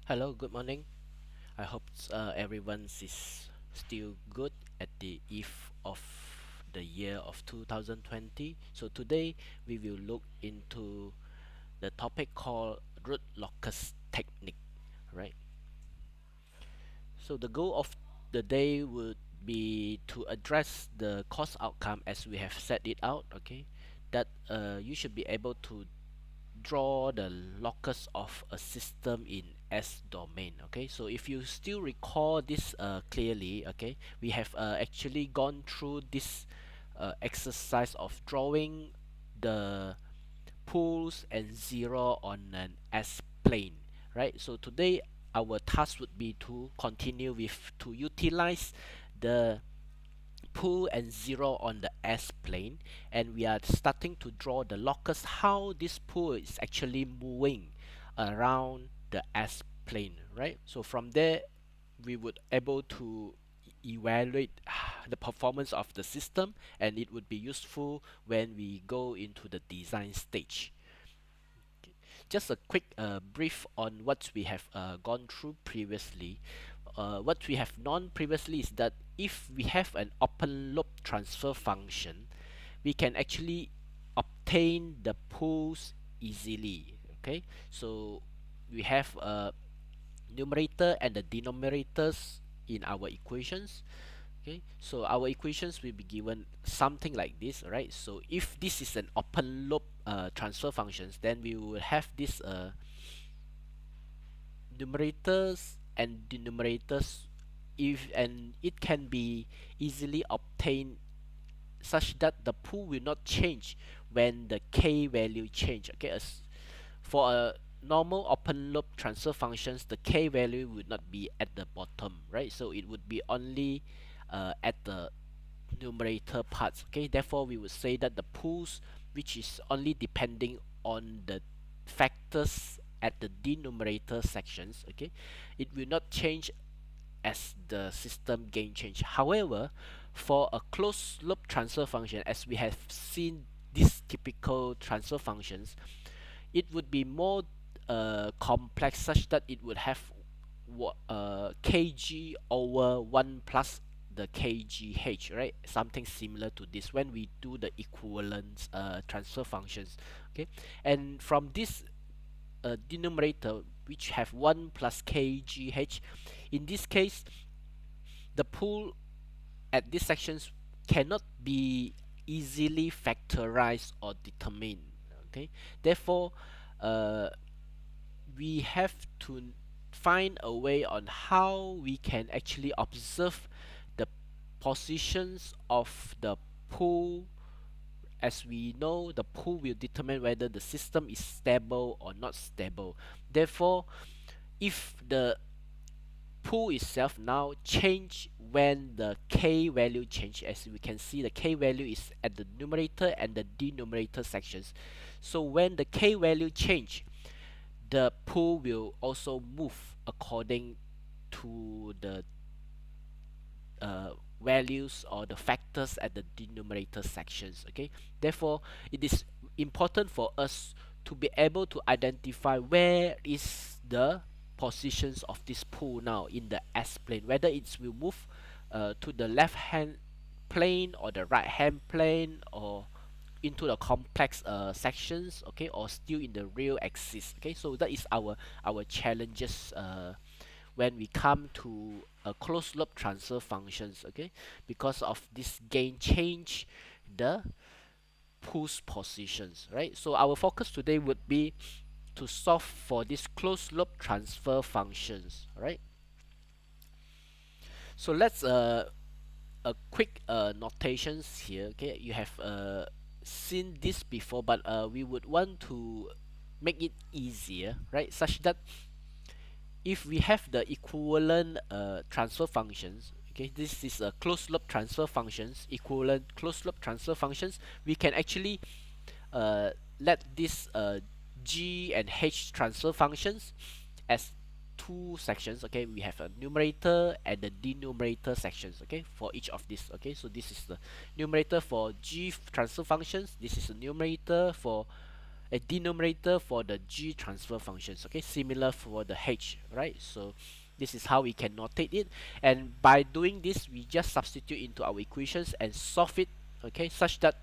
Hello, good morning. I hope everyone is still good at the eve of the year of 2020. So today we will look into the topic called root locus technique, right? So the goal of the day would be to address the course outcome as we have set it out, okay? That you should be able to draw the locus of a system in S domain. Okay, so if you still recall this clearly, okay, we have actually gone through this exercise of drawing the poles and zero on an S plane, right? So today our task would be to continue with to utilize the pole and zero on the S plane, and we are starting to draw the locus how this pole is actually moving around the S plane, right? So from there we would able to evaluate the performance of the system, and it would be useful when we go into the design stage. Just a quick brief on what we have gone through previously. What we have known previously is that if we have an open loop transfer function, we can actually obtain the pools easily. Okay, so we have a numerator and the denominators in our equations. Okay, so our equations will be given something like this, right? So if this is an open loop transfer functions, then we will have this numerators and denominators, if and it can be easily obtained such that the pool will not change when the k value change. Okay, as for a normal open loop transfer functions, the k value would not be at the bottom, right? So it would be only at the numerator parts. Okay, therefore we would say that the pools which is only depending on the factors at the denominator sections, okay, it will not change as the system gain change. However, for a closed loop transfer function, as we have seen these typical transfer functions, it would be more complex such that it would have kg over 1 plus the kgh, right? Something similar to this when we do the equivalence transfer functions. Okay, and from this denominator which have 1 plus kgh, in this case the pool at these sections cannot be easily factorized or determined. Okay, therefore uh, we have to find a way on how we can actually observe the positions of the pool. As we know, the pool will determine whether the system is stable or not stable. Therefore, if the pool itself now change when the k value change, as we can see the k value is at the numerator and the denominator sections. So when the k value change, the pool will also move according to the values or the factors at the denominator sections. Okay, therefore it is important for us to be able to identify where is the positions of this pool now in the S plane, whether it will move to the left hand plane or the right hand plane, or into the complex sections, okay, or still in the real axis. Okay, so that is our challenges when we come to a closed loop transfer functions. Okay, because of this gain change the pulse positions, right? So our focus today would be to solve for this closed loop transfer functions, right? So let's a quick notations here. Okay, you have seen this before, but we would want to make it easier, right? Such that if we have the equivalent transfer functions, okay, this is a closed loop transfer functions, equivalent closed loop transfer functions, we can actually let this g and h transfer functions as two sections. Okay, we have a numerator and the denominator sections, okay, for each of these. Okay, so this is the numerator for g transfer functions, this is the numerator for a denominator for the G transfer functions, okay, similar for the H, right? So this is how we can notate it, and by doing this we just substitute into our equations and solve it, okay, such that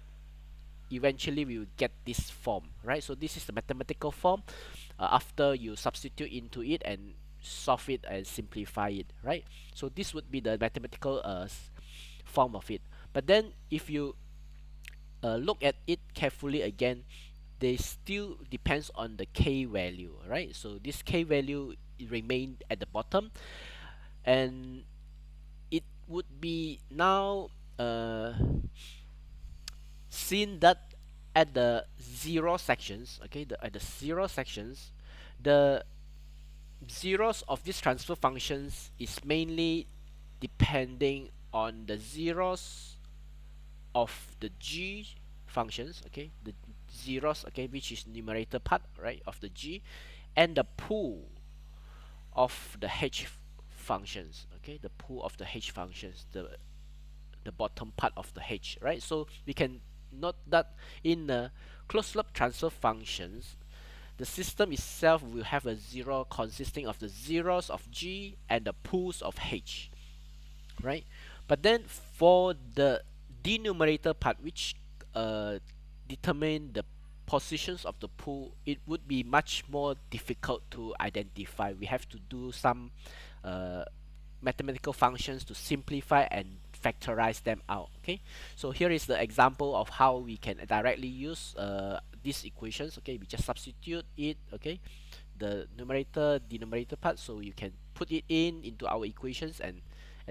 eventually we will get this form, right? So this is the mathematical form after you substitute into it and solve it and simplify it, right? So this would be the mathematical form of it. But then if you look at it carefully again, they still depends on the k value, right? So this k value remain at the bottom, and it would be now seen that at the zero sections, okay, at the zero sections, the zeros of these transfer functions is mainly depending on the zeros of the G functions, okay, the zeros, okay, which is numerator part, right, of the G, and the pool of the H functions, okay, the pool of the H functions, the bottom part of the H, right? So we can note that in the closed loop transfer functions, the system itself will have a zero consisting of the zeros of G and the pools of H, right? But then for the denominator part, which determine the positions of the pool, it would be much more difficult to identify. We have to do some uh, mathematical functions to simplify and factorize them out, okay? So here is the example of how we can directly use these equations, okay? We just substitute it, okay, the numerator denominator part, so you can put it in into our equations and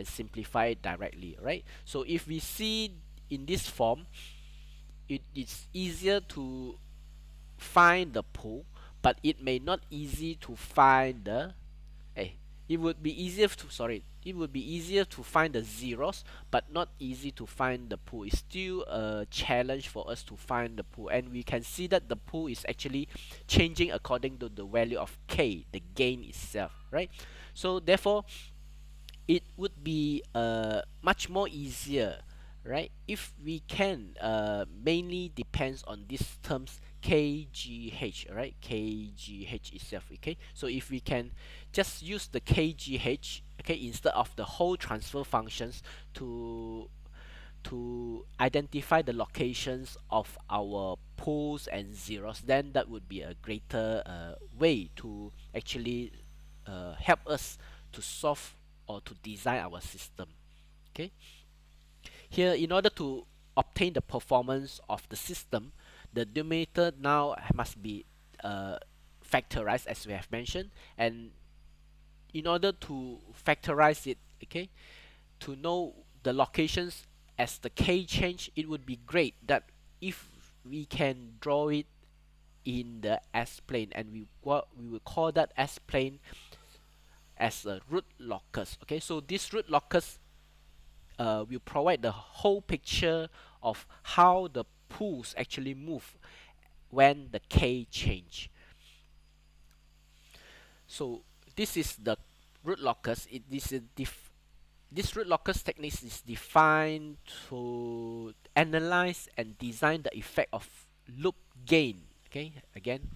simplify it directly, right? So if we see in this form, it is easier to find the pool, but it may not easy to find the it would be easier to it would be easier to find the zeros, but not easy to find the pool. It's still a challenge for us to find the pool, and we can see that the pool is actually changing according to the value of k, the gain itself, right? So therefore it would be much more easier, right, if we can mainly depends on these terms kgh, right, kgh itself, okay? So if we can just use the kgh, okay, instead of the whole transfer functions to identify the locations of our pools and zeros, then that would be a greater way to actually help us to solve or to design our system, okay? Here, in order to obtain the performance of the system, the denominator now must be factorized, as we have mentioned, and in order to factorize it, okay, to know the locations as the k change, it would be great that if we can draw it in the S-plane, and we will call that S-plane as a root locus, okay? So this root locus will provide the whole picture of how the pools actually move when the k change. So this is the root locus. This root locus technique is defined to analyze and design the effect of loop gain. Okay, again,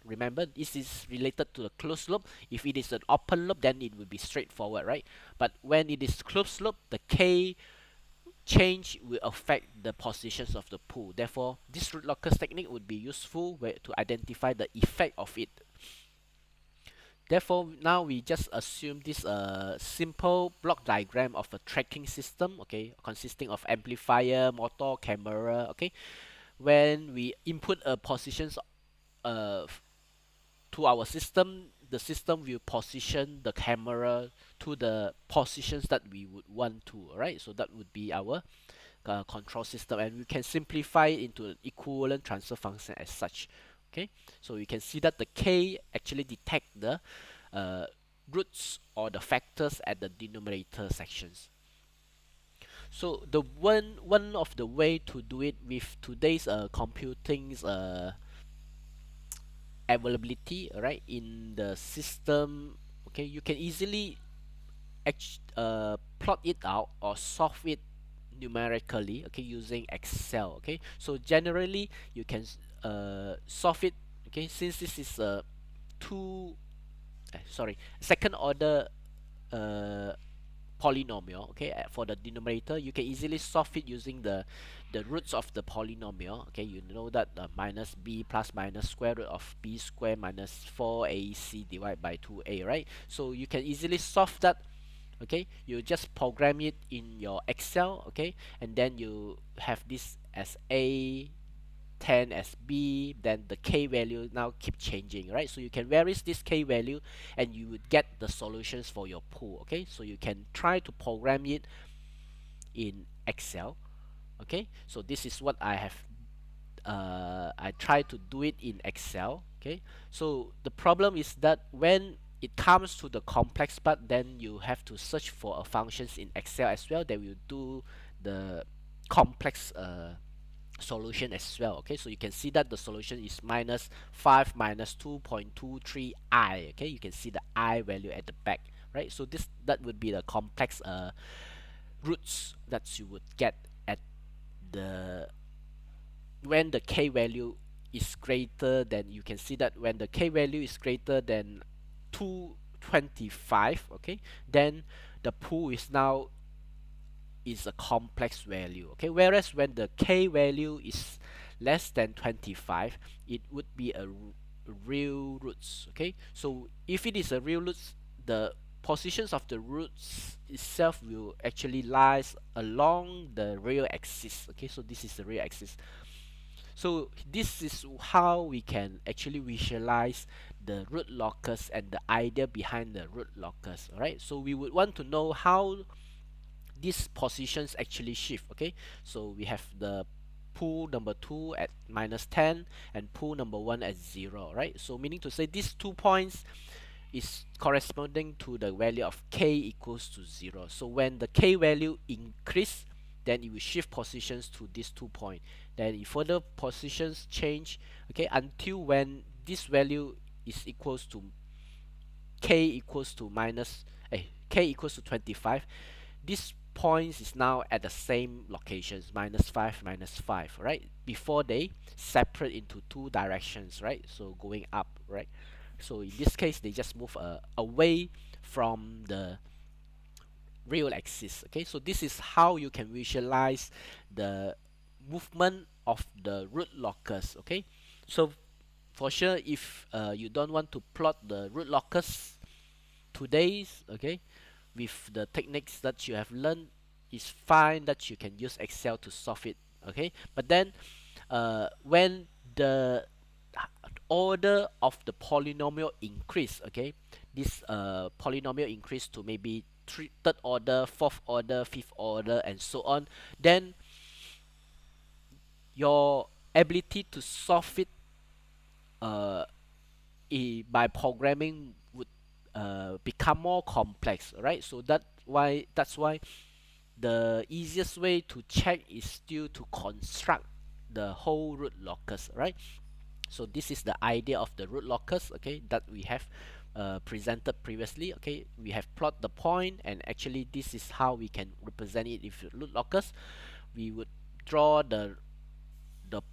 remember this is related to the closed loop. If it is an open loop, then it will be straightforward, right? But when it is closed loop, the k change will affect the positions of the pool. Therefore, this root locus technique would be useful to identify the effect of it. Therefore, now we just assume this simple block diagram of a tracking system, okay, consisting of amplifier, motor, camera, okay. When we input a positions uh, to our system, the system will position the camera to the positions that we would want to, right? So that would be our control system, and we can simplify it into an equivalent transfer function as such, okay? So you can see that the k actually detect the roots or the factors at the denominator sections. So the one of the way to do it with today's computing's availability, right, in the system, okay, you can easily plot it out or solve it numerically, okay, using Excel, okay. So generally you can solve it. Okay, since this is a second order uh, polynomial, okay, for the denominator, you can easily solve it using the roots of the polynomial. Okay, you know that minus b plus minus square root of b square minus 4ac divided by 2a, right? So you can easily solve that. Okay, you just program it in your Excel. Okay, and then you have this as a, 10 as b, then the k value now keep changing, right? So you can vary this k value and you would get the solutions for your pool. Okay, so you can try to program it in Excel. Okay, so this is what I have I try to do it in Excel. Okay, so the problem is that when it comes to the complex part, then you have to search for a functions in Excel as well that will do the complex solution as well. Okay, so you can see that the solution is minus 5 minus 2.23i. Okay, you can see the I value at the back, right? So that would be the complex roots that you would get at the when the k value is greater than, you can see that when the k value is greater than 225, okay, then the pool is now is a complex value. Okay, whereas when the k value is less than 25, it would be a real roots. Okay, so if it is a real roots, the positions of the roots itself will actually lies along the real axis. Okay, so this is the real axis. So this is how we can actually visualize the root locus and the idea behind the root locus. Alright, so we would want to know how these positions actually shift. Okay, so we have the pool number 2 at minus 10 and pool number 1 at 0, right? So meaning to say these 2 points is corresponding to the value of k equals to 0. So when the k value increase, then it will shift positions to these 2 points. Then if further positions change, okay, until when this value is equals to k equals to k equals to 25, this points is now at the same locations, minus 5 minus 5, right? Before they separate into two directions, right? So going up, right? So in this case, they just move away from the real axis. Okay, so this is how you can visualize the movement of the root locus. Okay, so for sure, if you don't want to plot the root locus today's, okay, with the techniques that you have learned, it's fine that you can use Excel to solve it. Okay, but then when the order of the polynomial increase, okay, this polynomial increase to maybe third order, fourth order, fifth order, and so on, then your ability to solve it by programming would become more complex, right? So that's why the easiest way to check is still to construct the whole root locus, right? So this is the idea of the root locus, okay, that we have presented previously. Okay, we have plot the point, and actually this is how we can represent it. If root locus, we would draw the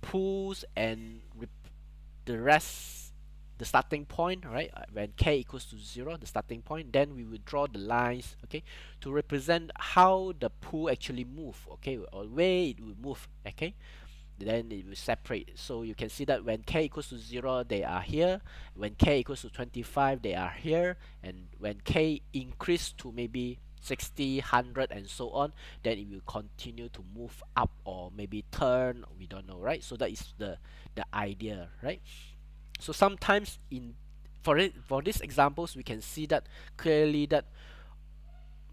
pools and the rest, the starting point, right? When k equals to 0, the starting point, then we will draw the lines, okay, to represent how the pool actually move, okay, or where it will move. Okay, then it will separate. So you can see that when k equals to 0, they are here. When k equals to 25, they are here. And when k increase to maybe 60, 100, and so on, then it will continue to move up or maybe turn. We don't know, right? So that is the idea, right? So sometimes for these examples, we can see that clearly that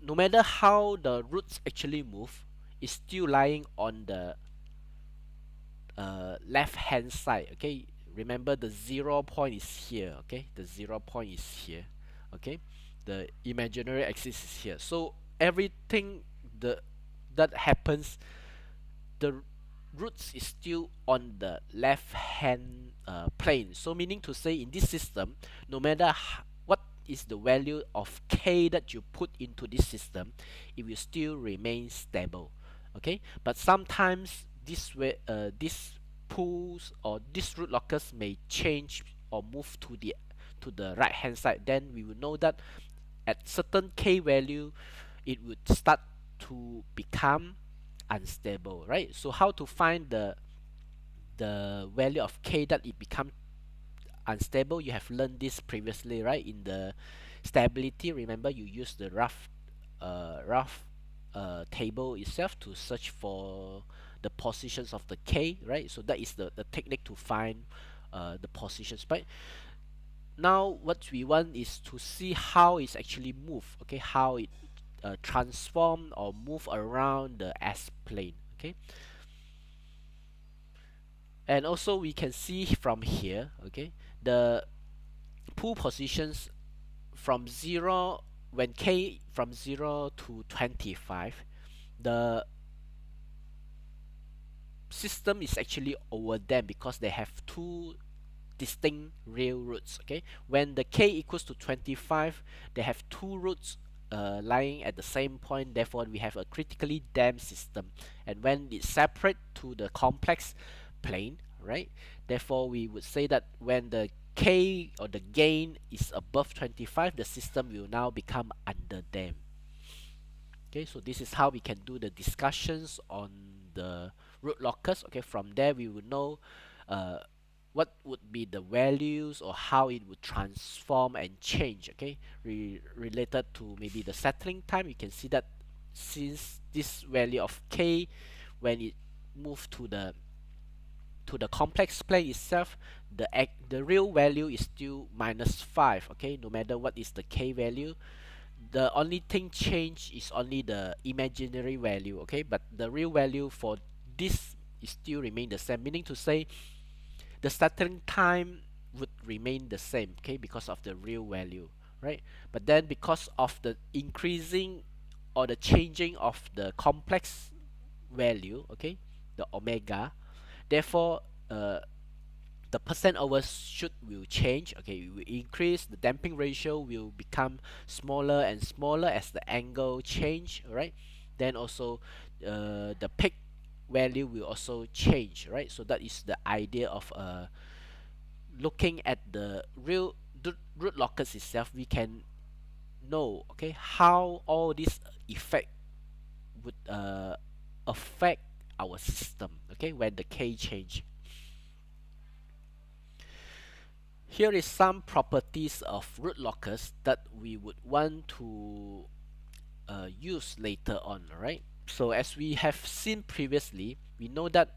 no matter how the roots actually move, it's still lying on the left hand side. Okay, remember the 0 point is here. Okay, the 0 point is here. Okay, the imaginary axis is here. So everything that happens, the roots is still on the left hand plane. So meaning to say, in this system, no matter what is the value of k that you put into this system, it will still remain stable. Okay, but sometimes this pools or this root locus may change or move to the right hand side, then we will know that at certain k value it would start to become unstable, right? So how to find the value of k that it become unstable? You have learned this previously, right? In the stability, remember you use the rough table itself to search for the positions of the k, right? So that is the technique to find the positions. But now what we want is to see how it's actually move, okay? How it transform or move around the S plane, okay? And also we can see from here, okay, the pool positions from 0, when k from 0 to 25, the system is actually over them because they have two distinct real roots, okay? When the k equals to 25, they have two roots lying at the same point, therefore we have a critically damped system. And when it's separate to the complex plane, right, therefore we would say that when the k or the gain is above 25, the system will now become under damped. Okay, so this is how we can do the discussions on the root locus. Okay, from there we will know uh, what would be the values or how it would transform and change. Okay, related to maybe the settling time, you can see that since this value of k, when it move to the complex plane itself, the real value is still -5. Okay, no matter what is the k value, the only thing change is only the imaginary value, okay, but the real value for this is still remain the same, meaning to say the starting time would remain the same, okay, because of the real value, right? But then because of the increasing or the changing of the complex value, okay, the omega, therefore the percent overshoot will change, okay, it will increase, the damping ratio will become smaller and smaller as the angle change, right? Then also the peak value will also change, right? So that is the idea of looking at the real root locus itself. We can know, okay, how all this effect would affect our system, okay, when the k change. Here is some properties of root locus that we would want to use later on, right? So as we have seen previously, we know that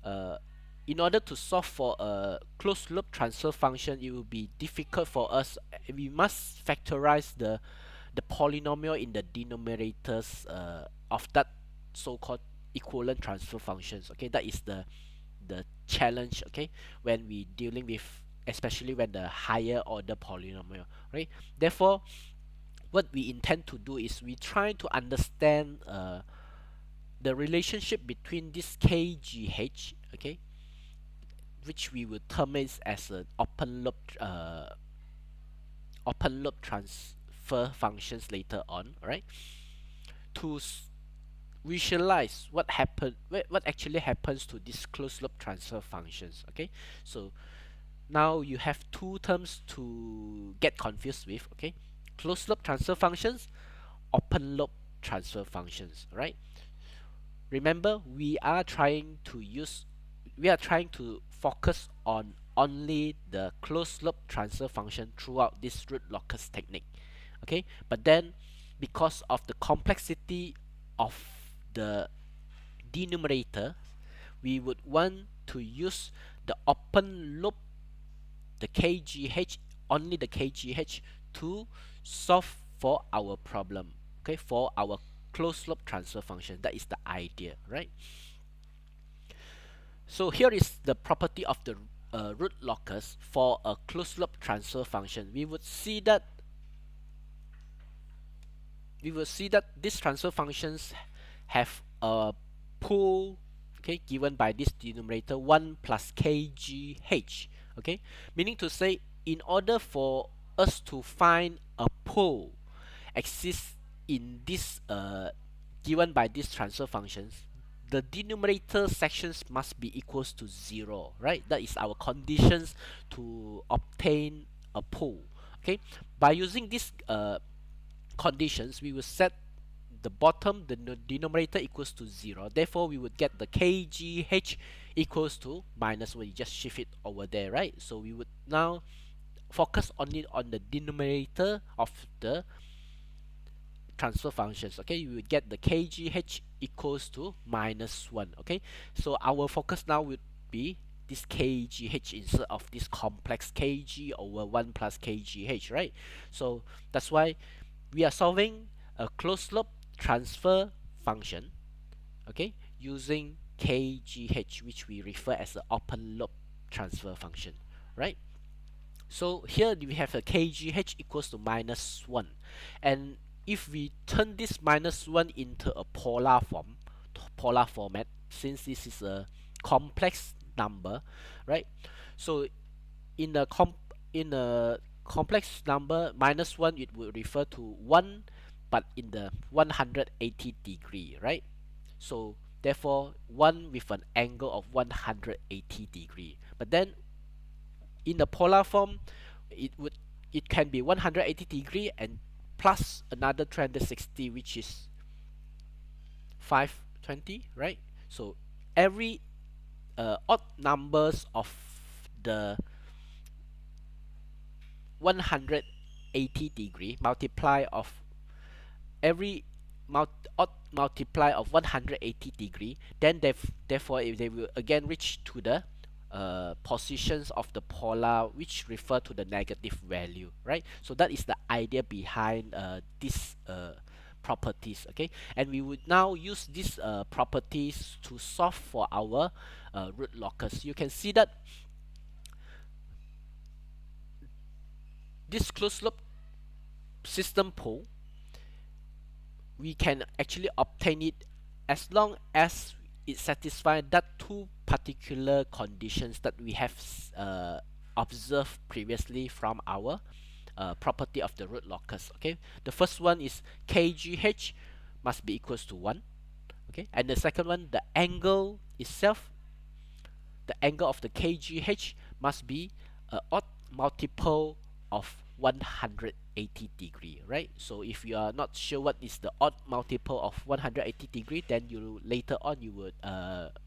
uh, in order to solve for a closed loop transfer function, it will be difficult for us. We must factorize the polynomial in the denominators of that so-called equivalent transfer functions. Okay, that is the challenge, okay, when we dealing with, especially when the higher order polynomial, right? Therefore what we intend to do is we try to understand the relationship between this kgh, okay, which we will term it as an open loop transfer functions later on, right, to visualize what actually happens to these closed loop transfer functions, okay. So now you have two terms to get confused with, okay, closed loop transfer functions, open loop transfer functions, right? Remember, we are trying to focus on only the closed loop transfer function throughout this root locus technique, okay. But then because of the complexity of the denominator, we would want to use the open loop, the kgh, only the kgh, to solve for our problem, okay, for our closed loop transfer function. That is the idea, right? So here is the property of the root locus for a closed loop transfer function. We will see that these transfer functions have a pool, okay, given by this denominator 1 plus kgh, okay, meaning to say in order for us to find a pool exists in this given by these transfer functions, the denominator sections must be equals to 0, right? That is our conditions to obtain a pool. Okay, by using these conditions, we will set the bottom, the denominator equals to 0. Therefore, we would get the kgh equals to -1. You just shift it over there, right? So we would now focus only on the denominator of the transfer functions. Okay, you would get the kgh equals to -1. Okay, so our focus now would be this kgh instead of this complex kg over 1 plus kgh, right? So that's why we are solving a closed loop transfer function, okay, using kgh, which we refer as the open loop transfer function, right? So here we have a kgh equals to -1, and if we turn this -1 into a polar format, since this is a complex number, right? So in a complex number, -1, it will refer to 1, but in the 180 degree, right? So therefore 1 with an angle of 180 degree. But then in the polar form, it can be 180 degree and plus another 360, which is 520, right? So every odd numbers of the 180 degree multiply of every odd multiply of 180 degree, then therefore if they will again reach to the positions of the polar, which refer to the negative value, right? So that is the idea behind this properties. Okay, and we would now use these properties to solve for our root locus. You can see that this closed loop system pool, we can actually obtain it as long as it satisfies that two particular conditions that we have observed previously from our property of the root locus. Okay, the first one is kgh must be equals to 1. Okay, and the second one, the angle itself, the angle of the kgh must be an odd multiple of 180 degree, right? So if you are not sure what is the odd multiple of 180 degree, then you later on you would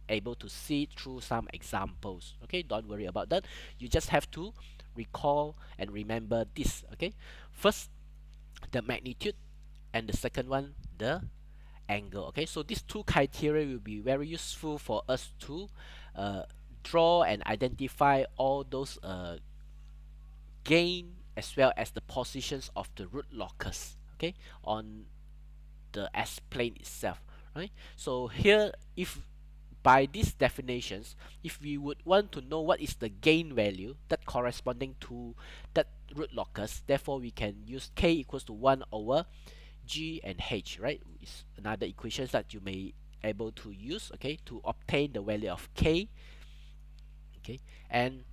able to see through some examples. Okay, don't worry about that. You just have to recall and remember this. Okay, first the magnitude, and the second one the angle. Okay, so these two criteria will be very useful for us to draw and identify all those gain as well as the positions of the root locus, okay, on the S-plane itself, right? So here, if by these definitions, if we would want to know what is the gain value that corresponding to that root locus, therefore we can use k equals to 1 over g and h, right? It's another equation that you may able to use, okay, to obtain the value of k. Okay, and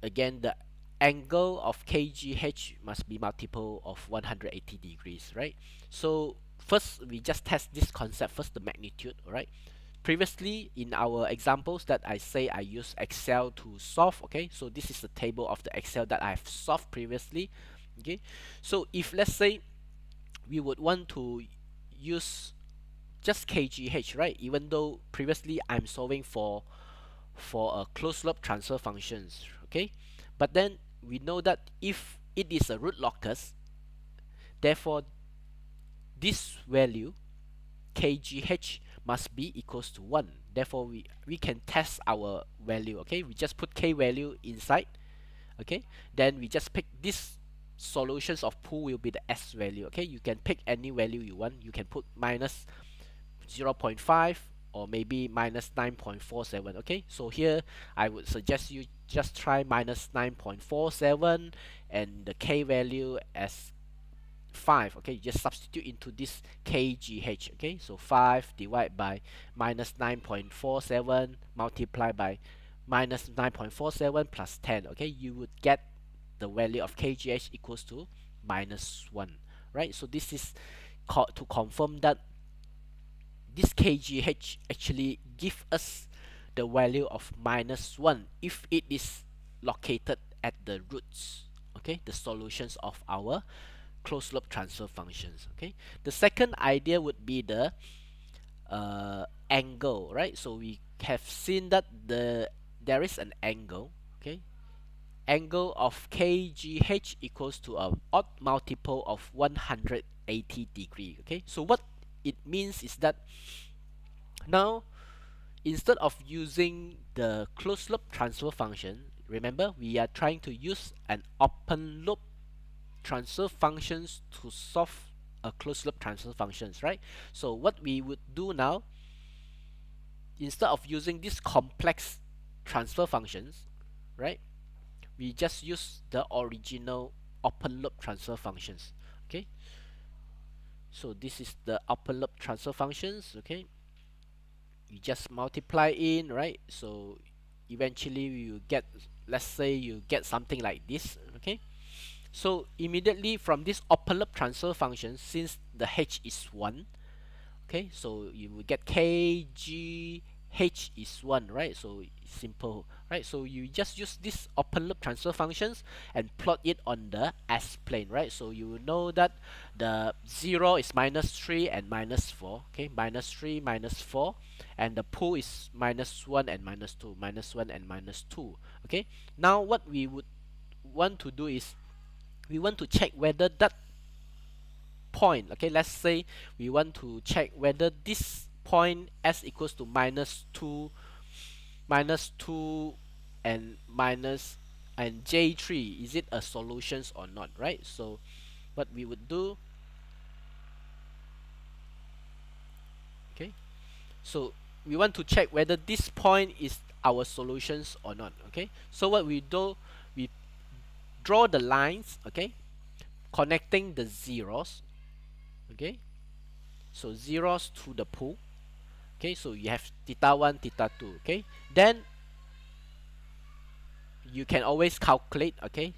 again the angle of kgh must be multiple of 180 degrees, right? So first we just test this concept first, the magnitude. All right, previously in our examples that I say I use Excel to solve. Okay, so this is the table of the Excel that I've solved previously. Okay, so if let's say we would want to use just kgh, right? Even though previously I'm solving for a closed loop transfer functions, okay, but then we know that if it is a root locus, therefore this value kgh must be equals to 1. Therefore we can test our value. Okay, we just put k value inside. Okay, then we just pick this solutions of pool will be the s value. Okay, you can pick any value you want. You can put minus 0.5 or maybe minus 9.47. okay, so here I would suggest you just try minus 9.47 and the k value as 5. Okay, you just substitute into this kgh. Okay, so 5 divided by minus 9.47 multiplied by minus 9.47 plus 10. Okay, you would get the value of kgh equals to -1, right? So this is to confirm that this kgh actually give us the value of -1 if it is located at the roots, okay, the solutions of our closed loop transfer functions. Okay, the second idea would be the angle, right? So we have seen that there is an angle, okay, angle of kgh equals to a odd multiple of 180 degree. Okay, so what it means is that now instead of using the closed loop transfer function, remember we are trying to use an open loop transfer functions to solve a closed loop transfer functions, right? So what we would do now, instead of using these complex transfer functions, right, we just use the original open loop transfer functions. Okay, so this is the open loop transfer functions. Okay, you just multiply in, right? So eventually you get, let's say you get something like this. Okay, so immediately from this open loop transfer function, since the h is 1, okay, so you will get kgh is 1, right? So it's simple, right? So you just use this open loop transfer functions and plot it on the s-plane, right? So you will know that the 0 is -3 and -4, okay, -3 -4, and the pool is -1 and -2, -1 and -2. Okay, now what we would want to do is we want to check whether that point, okay, let's say we want to check whether this point s equals to -2 and j3, is it a solutions or not, right? So what we would do, okay, so we want to check whether this point is our solutions or not. Okay, so what we do, we draw the lines, okay, connecting the zeros, okay, so zeros to the pool. Okay, so you have theta 1, theta 2. Okay, then you can always calculate, okay,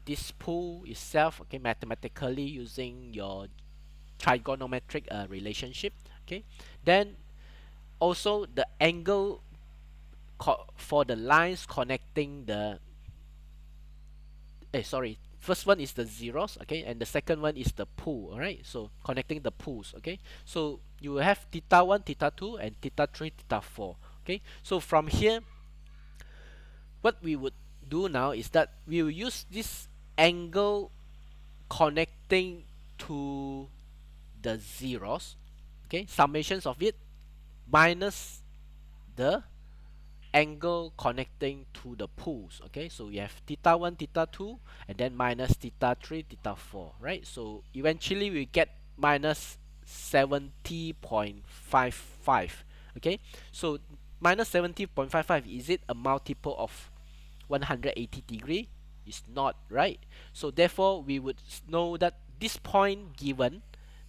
this pool itself, okay, mathematically using your trigonometric relationship. Okay, then also the angle for the lines connecting the sorry, first one is the zeros, okay, and the second one is the pool. All right, so connecting the pools. Okay, so you will have theta 1, theta 2, and theta 3, theta 4. Okay, so from here what we would do now is that we will use this angle connecting to the zeros, okay, summations of it minus the angle connecting to the pools. Okay, so we have theta 1, theta 2, and then minus theta 3, theta 4, right? So eventually we get minus 70.55. Okay, so minus 70.55, is it a multiple of 180 degree? Is not, right? So therefore we would know that this point given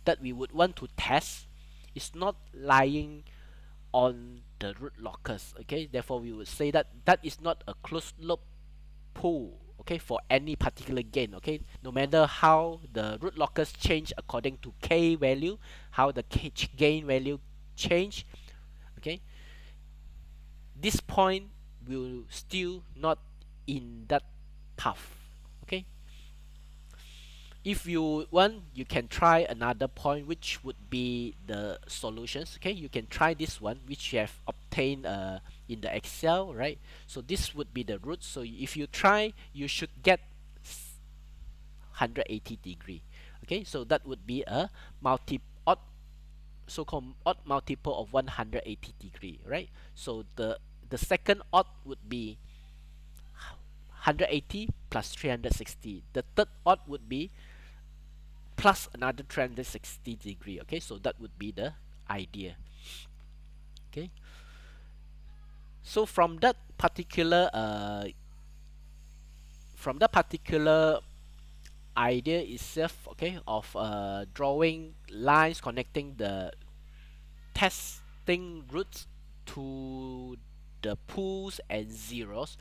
that we would want to test is not lying on the root locus. Okay, therefore we would say that that is not a closed loop pool, okay, for any particular gain. Okay, no matter how the root locus change according to k value, how the gain value change, okay, this point will still not in that path. Okay, if you want, you can try another point, which would be the solutions. Okay, you can try this one, which you have obtained in the Excel, right? So this would be the root. So if you try, you should get 180 degree. Okay, so that would be a odd, so-called odd multiple of 180 degree, right? So the second odd would be 180 plus 360. The third odd would be plus another 360 degree. Okay, so that would be the idea. Okay, so from that particular idea itself, okay, of drawing lines connecting the testing roots to the pools and zeros,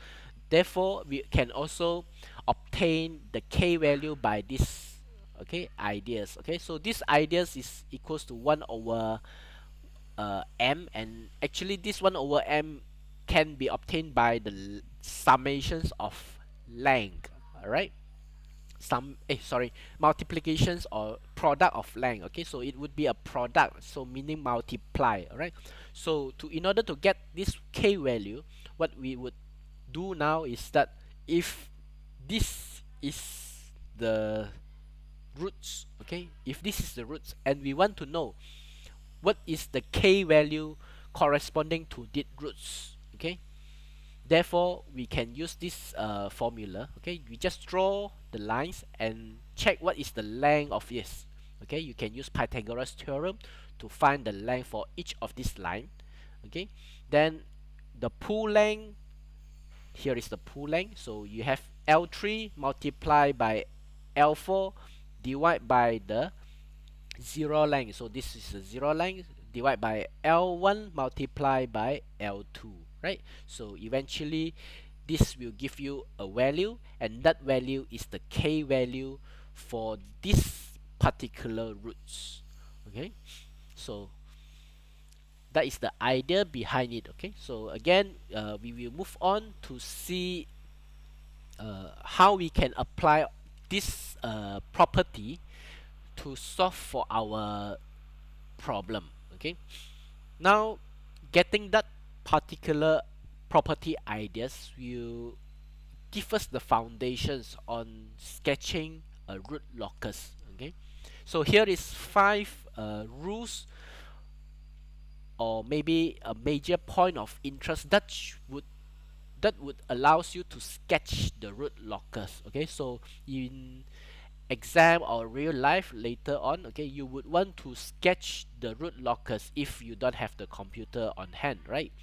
therefore we can also obtain the k value by this, okay, ideas. Okay, so this ideas is equals to 1 over m, and actually this 1 over m can be obtained by the summations of length. Alright, multiplications or product of length. Okay, so it would be a product, so meaning multiply. Alright, so in order to get this k value, what we would do now is that if this is the roots, okay, if this is the roots and we want to know what is the k value corresponding to the roots, okay, therefore we can use this formula. Okay, we just draw the lines and check what is the length of this. Okay, you can use Pythagoras theorem to find the length for each of this line. Okay, then the pool length, here is the pool length, so you have L3 multiplied by L4 divided by the zero length, so this is the zero length, divided by L1 multiplied by L2, right? So eventually this will give you a value, and that value is the k value for this particular roots. Okay, so that is the idea behind it. Okay, so again, we will move on to see how we can apply this property to solve for our problem. Okay, now getting that particular property ideas will give us the foundations on sketching a root locus. Okay, so here is 5 rules, or maybe a major point of interest that would allows you to sketch the root locus. Okay, so in exam or real life later on, okay, you would want to sketch the root locus if you don't have the computer on hand, right?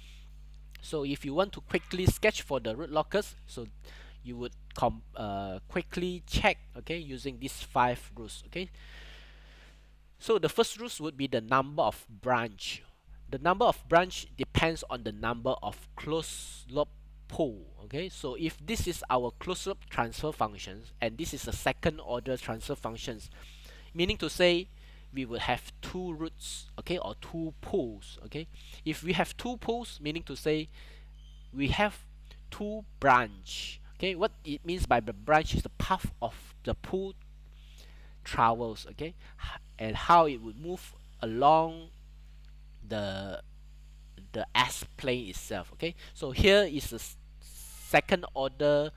So if you want to quickly sketch for the root locus, so you would quickly check, okay, using these 5 rules. Okay, so the first rules would be the number of branch. The number of branch depends on the number of closed loop pool. Okay, so if this is our closed loop transfer functions and this is a second order transfer functions, meaning to say we will have 2 roots, okay, or 2 pools. Okay, if we have 2 pools, meaning to say we have 2 branch. Okay, what it means by the branch is the path of the pool travels, okay, and how it would move along the S plane itself. Okay, so here is the second order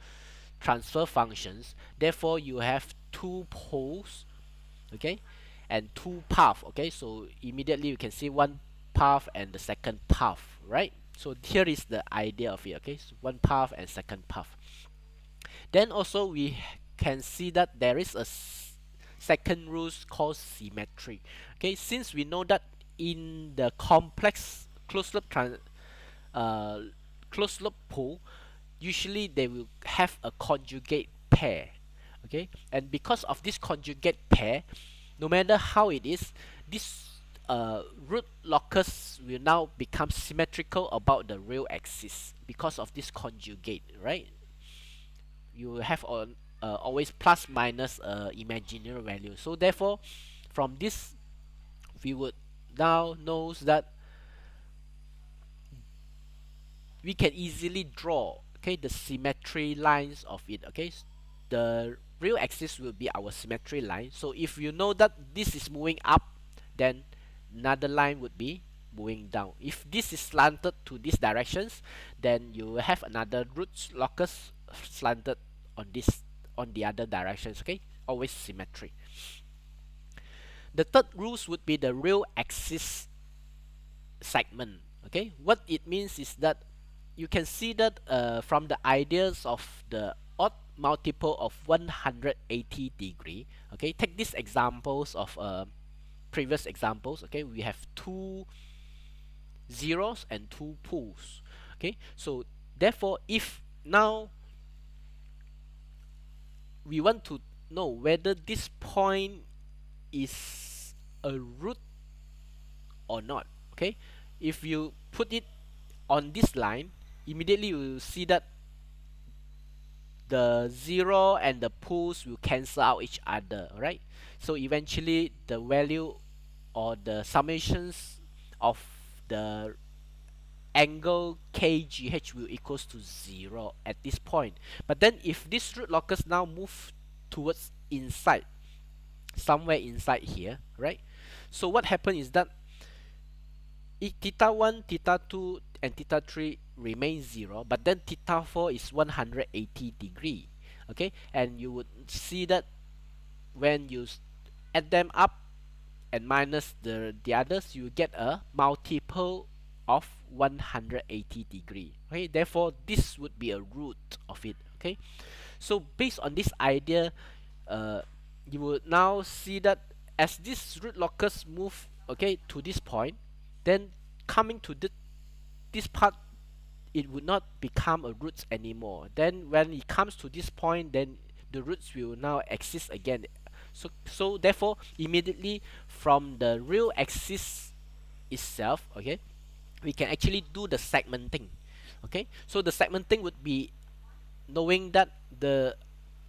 transfer functions, therefore you have 2 poles, okay, and 2 path. Okay, so immediately you can see 1 path and the second path, right? So here is the idea of it. Okay, so 1 path and second path. Then also we can see that there is a second rule called symmetry. Okay, since we know that in the complex closed loop pool, usually they will have a conjugate pair. Okay, and because of this conjugate pair, no matter how it is, this root locus will now become symmetrical about the real axis because of this conjugate, right? You have on always plus minus imaginary value. So therefore, from this, we would now know that we can easily draw, okay, the symmetry lines of it. Okay, the real axis will be our symmetry line. So if you know that this is moving up, then another line would be moving down. If this is slanted to these directions, then you will have another root locus slanted on the other directions. Okay, always symmetry. The third rules would be the real axis segment. Okay, what it means is that you can see that from the ideas of the odd multiple of 180 degree. Okay, take these examples of previous examples. Okay, we have 2 zeros and 2 pools. Okay, so therefore if now we want to know whether this point is a root or not. Okay, if you put it on this line, immediately you will see that the zero and the pools will cancel out each other, right? So eventually the value or the summations of the angle KGH will equals to 0 at this point. But then if this root locus now move towards inside, somewhere inside here, right? So what happened is that theta 1, theta 2, and theta 3 remain 0, but then theta 4 is 180 degree. Okay, and you would see that when you add them up and minus the others, you get a multiple of 180 degree. Okay, therefore this would be a root of it. Okay, so based on this idea, you will now see that as this root locus move, okay, to this point, then coming to this part, it would not become a roots anymore. Then when it comes to this point, then the roots will now exist again. So therefore immediately from the real axis itself, okay, we can actually do the segmenting. Okay, so the segmenting would be knowing that the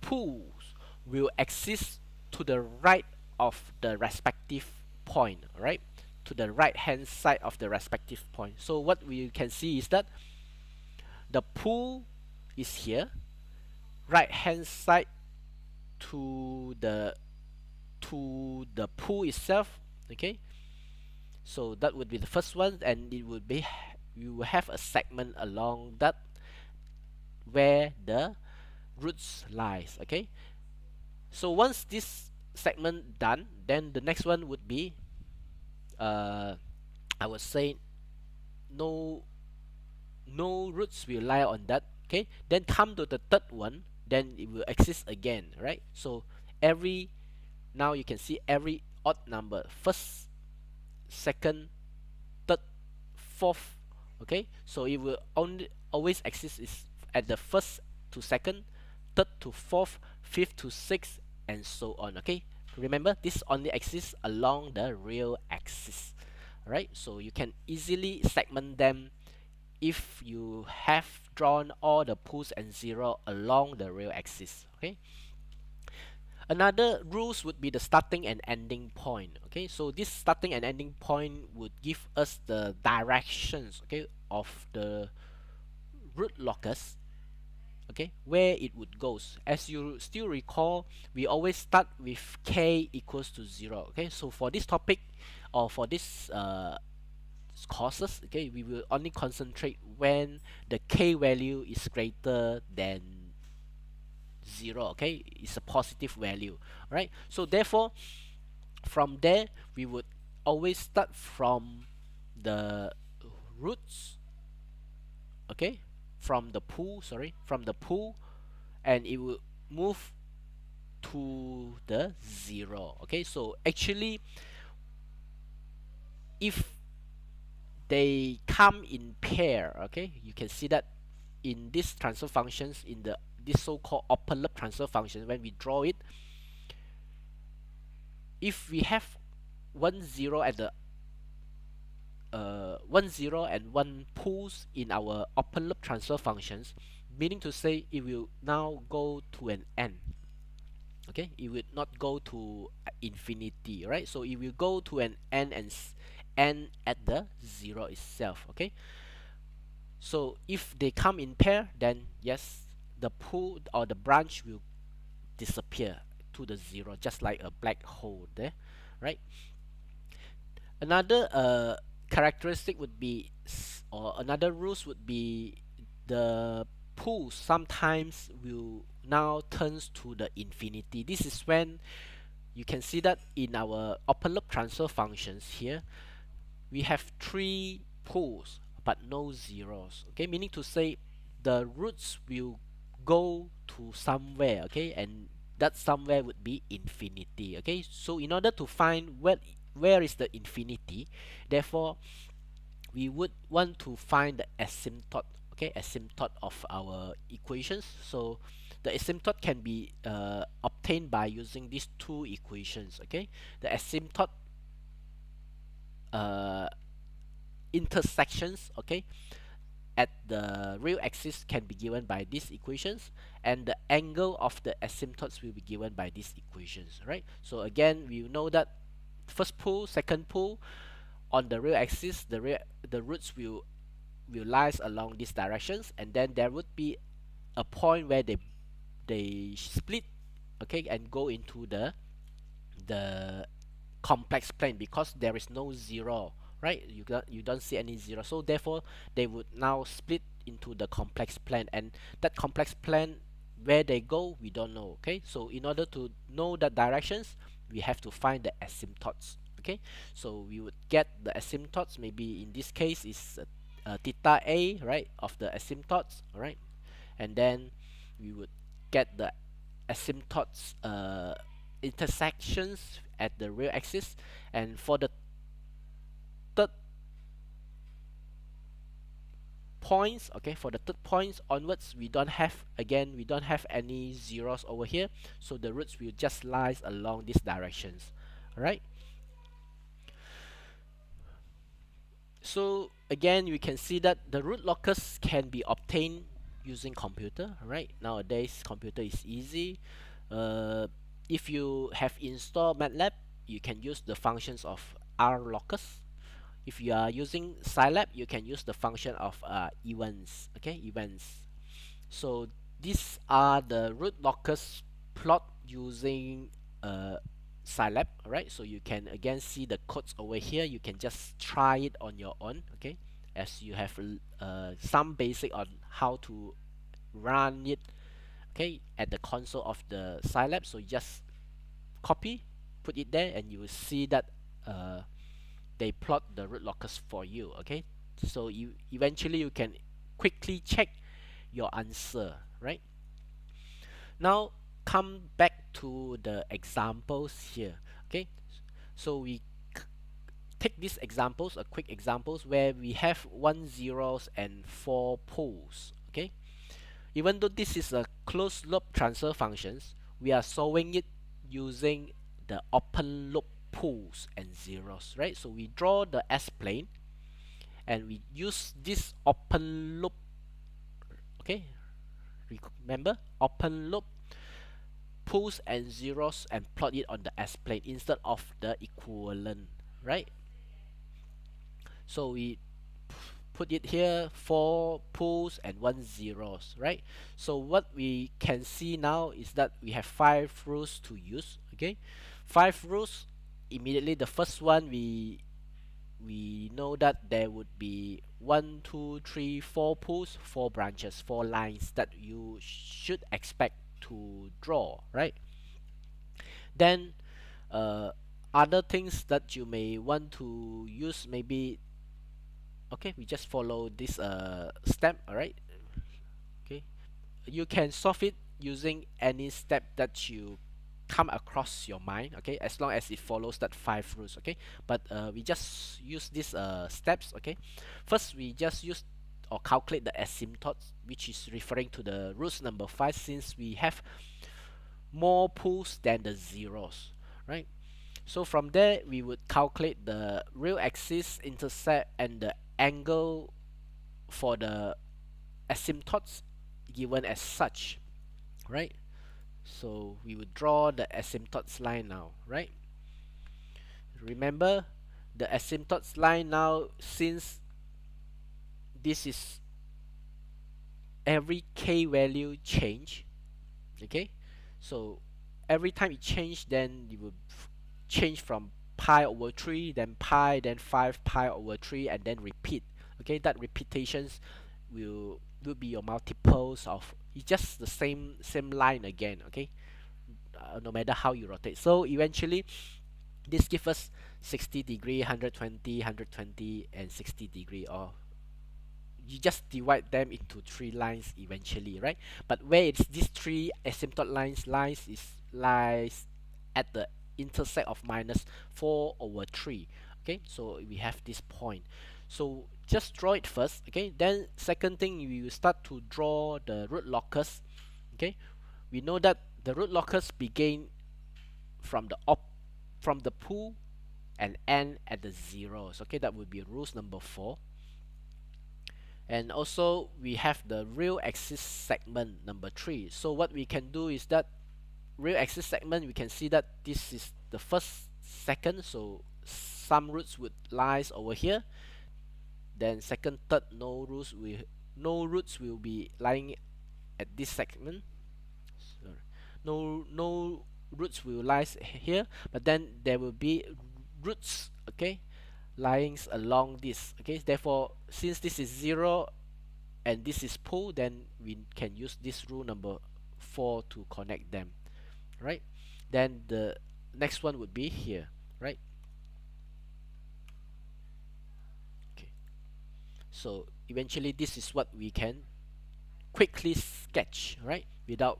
pools will exist to the right of the respective point, right, to the right hand side of the respective point. So what we can see is that the pool is here, right hand side to the pool itself. Okay, so that would be the first one, and it would be, you will have a segment along that where the roots lies. Okay, so once this segment done, then the next one would be I would say no roots will lie on that. Okay, then come to the third one, then it will exist again, right? So now you can see every odd number, first, second, third, fourth. Okay, so it will only always exist is at the first to second, third to fourth, fifth to sixth, and so on. Okay, remember this only exists along the real axis. Alright, so you can easily segment them if you have drawn all the pools and zero along the real axis. Okay, another rules would be the starting and ending point. Okay, so this starting and ending point would give us the directions, okay, of the root locus, okay, where it would goes. As you still recall, we always start with k equals to 0. Okay, so for this topic or for this courses, okay, we will only concentrate when the k value is greater than 0. Okay, it's a positive value, right? So therefore from there we would always start from the roots, okay, from the pool, and it will move to the 0. Okay, so actually if they come in pair, okay, you can see that in these transfer functions, in this so-called upper loop transfer function, when we draw it, if we have 1 0 at the 1 0 and 1 pools in our upper loop transfer functions, meaning to say it will now go to an end. Okay, it will not go to infinity, right? So it will go to an end and end at the 0 itself. Okay, so if they come in pair, then yes, the pool or the branch will disappear to the 0, just like a black hole there, right? Another characteristic would be, or another rules would be, the pool sometimes will now turns to the infinity. This is when you can see that in our upper loop transfer functions here, we have 3 pools but no zeros. Okay, meaning to say the roots will go to somewhere, okay, and that somewhere would be infinity. Okay, so in order to find where is the infinity, therefore we would want to find the asymptote, okay, asymptote of our equations. So the asymptote can be obtained by using these two equations. Okay, the asymptote intersections, okay, at the real axis can be given by these equations, and the angle of the asymptotes will be given by these equations, right? So again, we know that first pool, second pool, on the real axis, the roots will lies along these directions, and then there would be a point where they split, okay, and go into the complex plane, because there is no zero, right? You don't see any zero, so therefore they would now split into the complex plane, and that complex plane, where they go, we don't know. Okay, so in order to know the directions, we have to find the asymptotes. Okay, so we would get the asymptotes, maybe in this case is theta a, right, of the asymptotes. All right, and then we would get the asymptotes intersections at the real axis, and for the third points, okay, for the third points onwards, we don't have, again, we don't have any zeros over here, so the roots will just lies along these directions. All right, so again, we can see that the root locus can be obtained using computer. Right, nowadays computer is easy. If you have installed MATLAB, you can use the functions of RLocus. If you are using Scilab, you can use the function of events. Okay, events. So these are the root locus plot using Scilab. Alright, so you can again see the codes over here. You can just try it on your own. Okay, as you have some basic on how to run it, okay, at the console of the Scilab. So you just copy, put it there, and you will see that they plot the root locus for you. Okay, so you eventually you can quickly check your answer. Right, now come back to the examples here. Okay, so we take these examples, a quick examples, where we have 1 zeros and 4 poles. Okay, even though this is a closed loop transfer functions, we are solving it using the open loop poles and zeros. Right, so we draw the S-plane and we use this open loop. Okay, remember, open loop poles and zeros, and plot it on the S-plane instead of the equivalent. Right, so we put it here, 4 poles and 1 zeros. Right, so what we can see now is that we have 5 rules to use. Okay, 5 rules. Immediately the first one, we know that there would be 1 2 3 4 poles, 4 branches, 4 lines that you should expect to draw. Right, then other things that you may want to use, maybe, okay, we just follow this step. All right, okay, you can solve it using any step that you come across your mind. Okay, as long as it follows that 5 rules. Okay, but we just use these steps. Okay, first we just use or calculate the asymptotes, which is referring to the rules number 5, since we have more poles than the zeros. Right, so from there we would calculate the real axis intercept and the angle for the asymptotes given as such. Right, so we would draw the asymptotes line now. Right, remember the asymptotes line now, since this is every k value change. Okay, so every time it change, then you will change from pi over 3, then pi, then 5 pi over 3, and then repeat. Okay, that repetitions will be your multiples of, it's just the same line again. Okay, no matter how you rotate. So eventually this gives us 60 degree, 120, 120, and 60 degree, or you just divide them into 3 lines eventually. Right, but where it's these 3 asymptote lines lies at the intersect of minus 4 over 3. Okay, so we have this point, so just draw it first. Okay, then second thing, we will start to draw the root locus. Okay, we know that the root locus begin from the pool and end at the zeros. Okay, that would be rules number 4. And also we have the real axis segment number 3. So what we can do is that real axis segment, we can see that this is the first second, so some roots would lies over here, then second, third, no roots will be lying at this segment. Sorry. No roots will lies here, but then there will be roots, okay, lying along this. Okay, therefore since this is 0 and this is pull, then we can use this rule number 4 to connect them, right? Then the next one would be here, right? Okay, so eventually this is what we can quickly sketch, right, without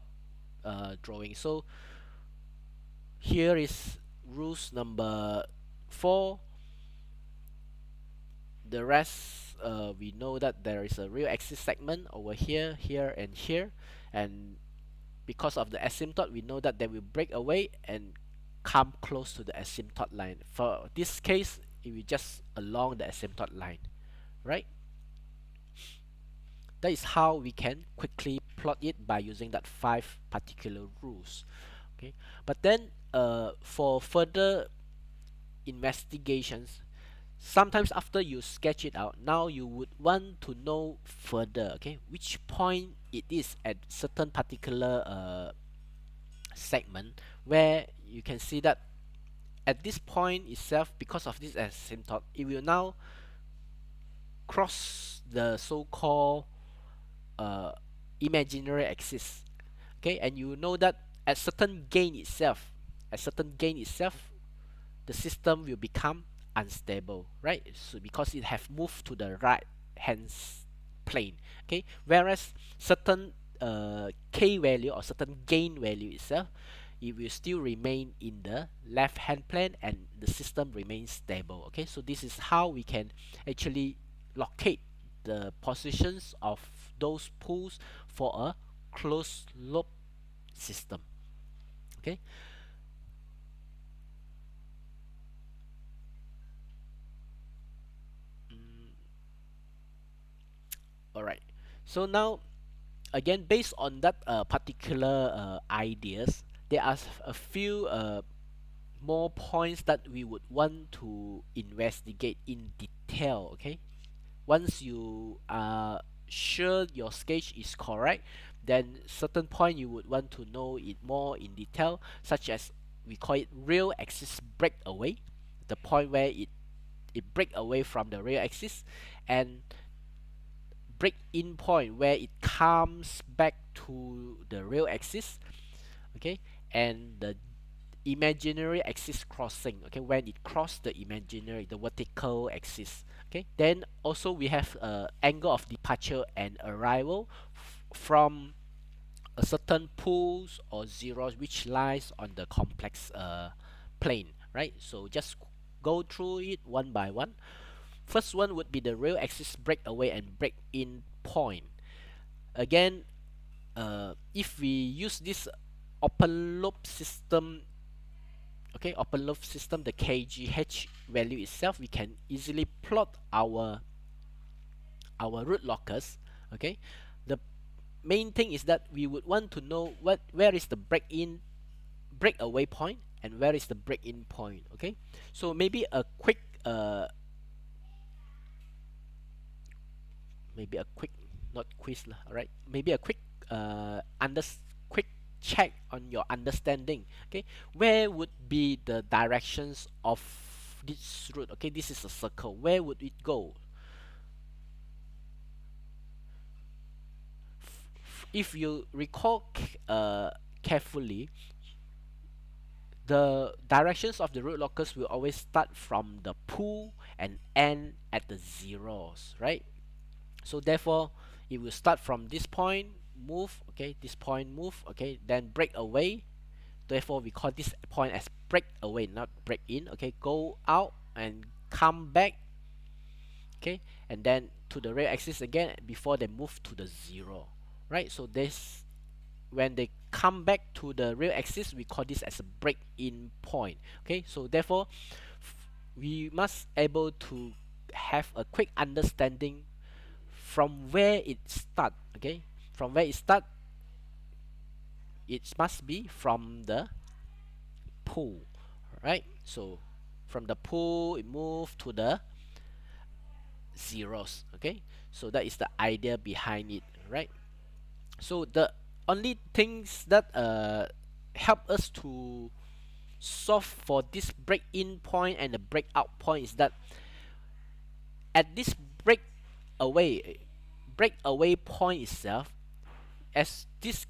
drawing. So here is rules number 4. The rest, we know that there is a real axis segment over here, here, and here, and because of the asymptote, we know that they will break away and come close to the asymptote line. For this case, it will just along the asymptote line, right? That is how we can quickly plot it by using that 5 particular rules. Okay, but then for further investigations, sometimes after you sketch it out, now you would want to know further, okay, which point it is at certain particular segment, where you can see that at this point itself, because of this asymptote, it will now cross the so-called imaginary axis. Okay, and you know that at certain gain itself, the system will become unstable, right? So because it have moved to the right hand plane. Okay, whereas certain k value or certain gain value itself, it will still remain in the left hand plane and the system remains stable. Okay, so this is how we can actually locate the positions of those pools for a closed loop system. Okay, all right, so now again, based on that particular ideas, there are a few more points that we would want to investigate in detail. Okay, once you are sure your sketch is correct, then certain point you would want to know it more in detail, such as we call it real axis breakaway, the point where it break away from the real axis, and break in point where it comes back to the real axis. Okay, and the imaginary axis crossing, okay, when it cross the vertical axis. Okay, then also we have angle of departure and arrival from a certain pools or zeros which lies on the complex plane, right? So just go through it one by one. First one would be the real axis breakaway and break in point. Again, if we use this open loop system, okay, open loop system, the kgh value itself, we can easily plot our root locus. Okay, the main thing is that we would want to know where is the breakaway point and where is the break in point. Okay, so maybe a quick not quiz lah, all right, maybe a quick quick check on your understanding. Okay, where would be the directions of this route? Okay, this is a circle, where would it go? If you recall carefully, the directions of the root locus will always start from the pool and end at the zeros, right? So therefore it will start from this point, move, okay, this point move, okay, then break away. Therefore we call this point as break away, not break in. Okay, go out and come back, okay, and then to the real axis again before they move to the 0, right? So this, when they come back to the real axis, we call this as a break in point. Okay, so therefore we must able to have a quick understanding from where it start. Okay, from where it start, it must be from the pool, right? So from the pool it move to the zeros. Okay, so that is the idea behind it, right? So the only things that help us to solve for this break in point and the breakout point is that at this away breakaway point itself, as this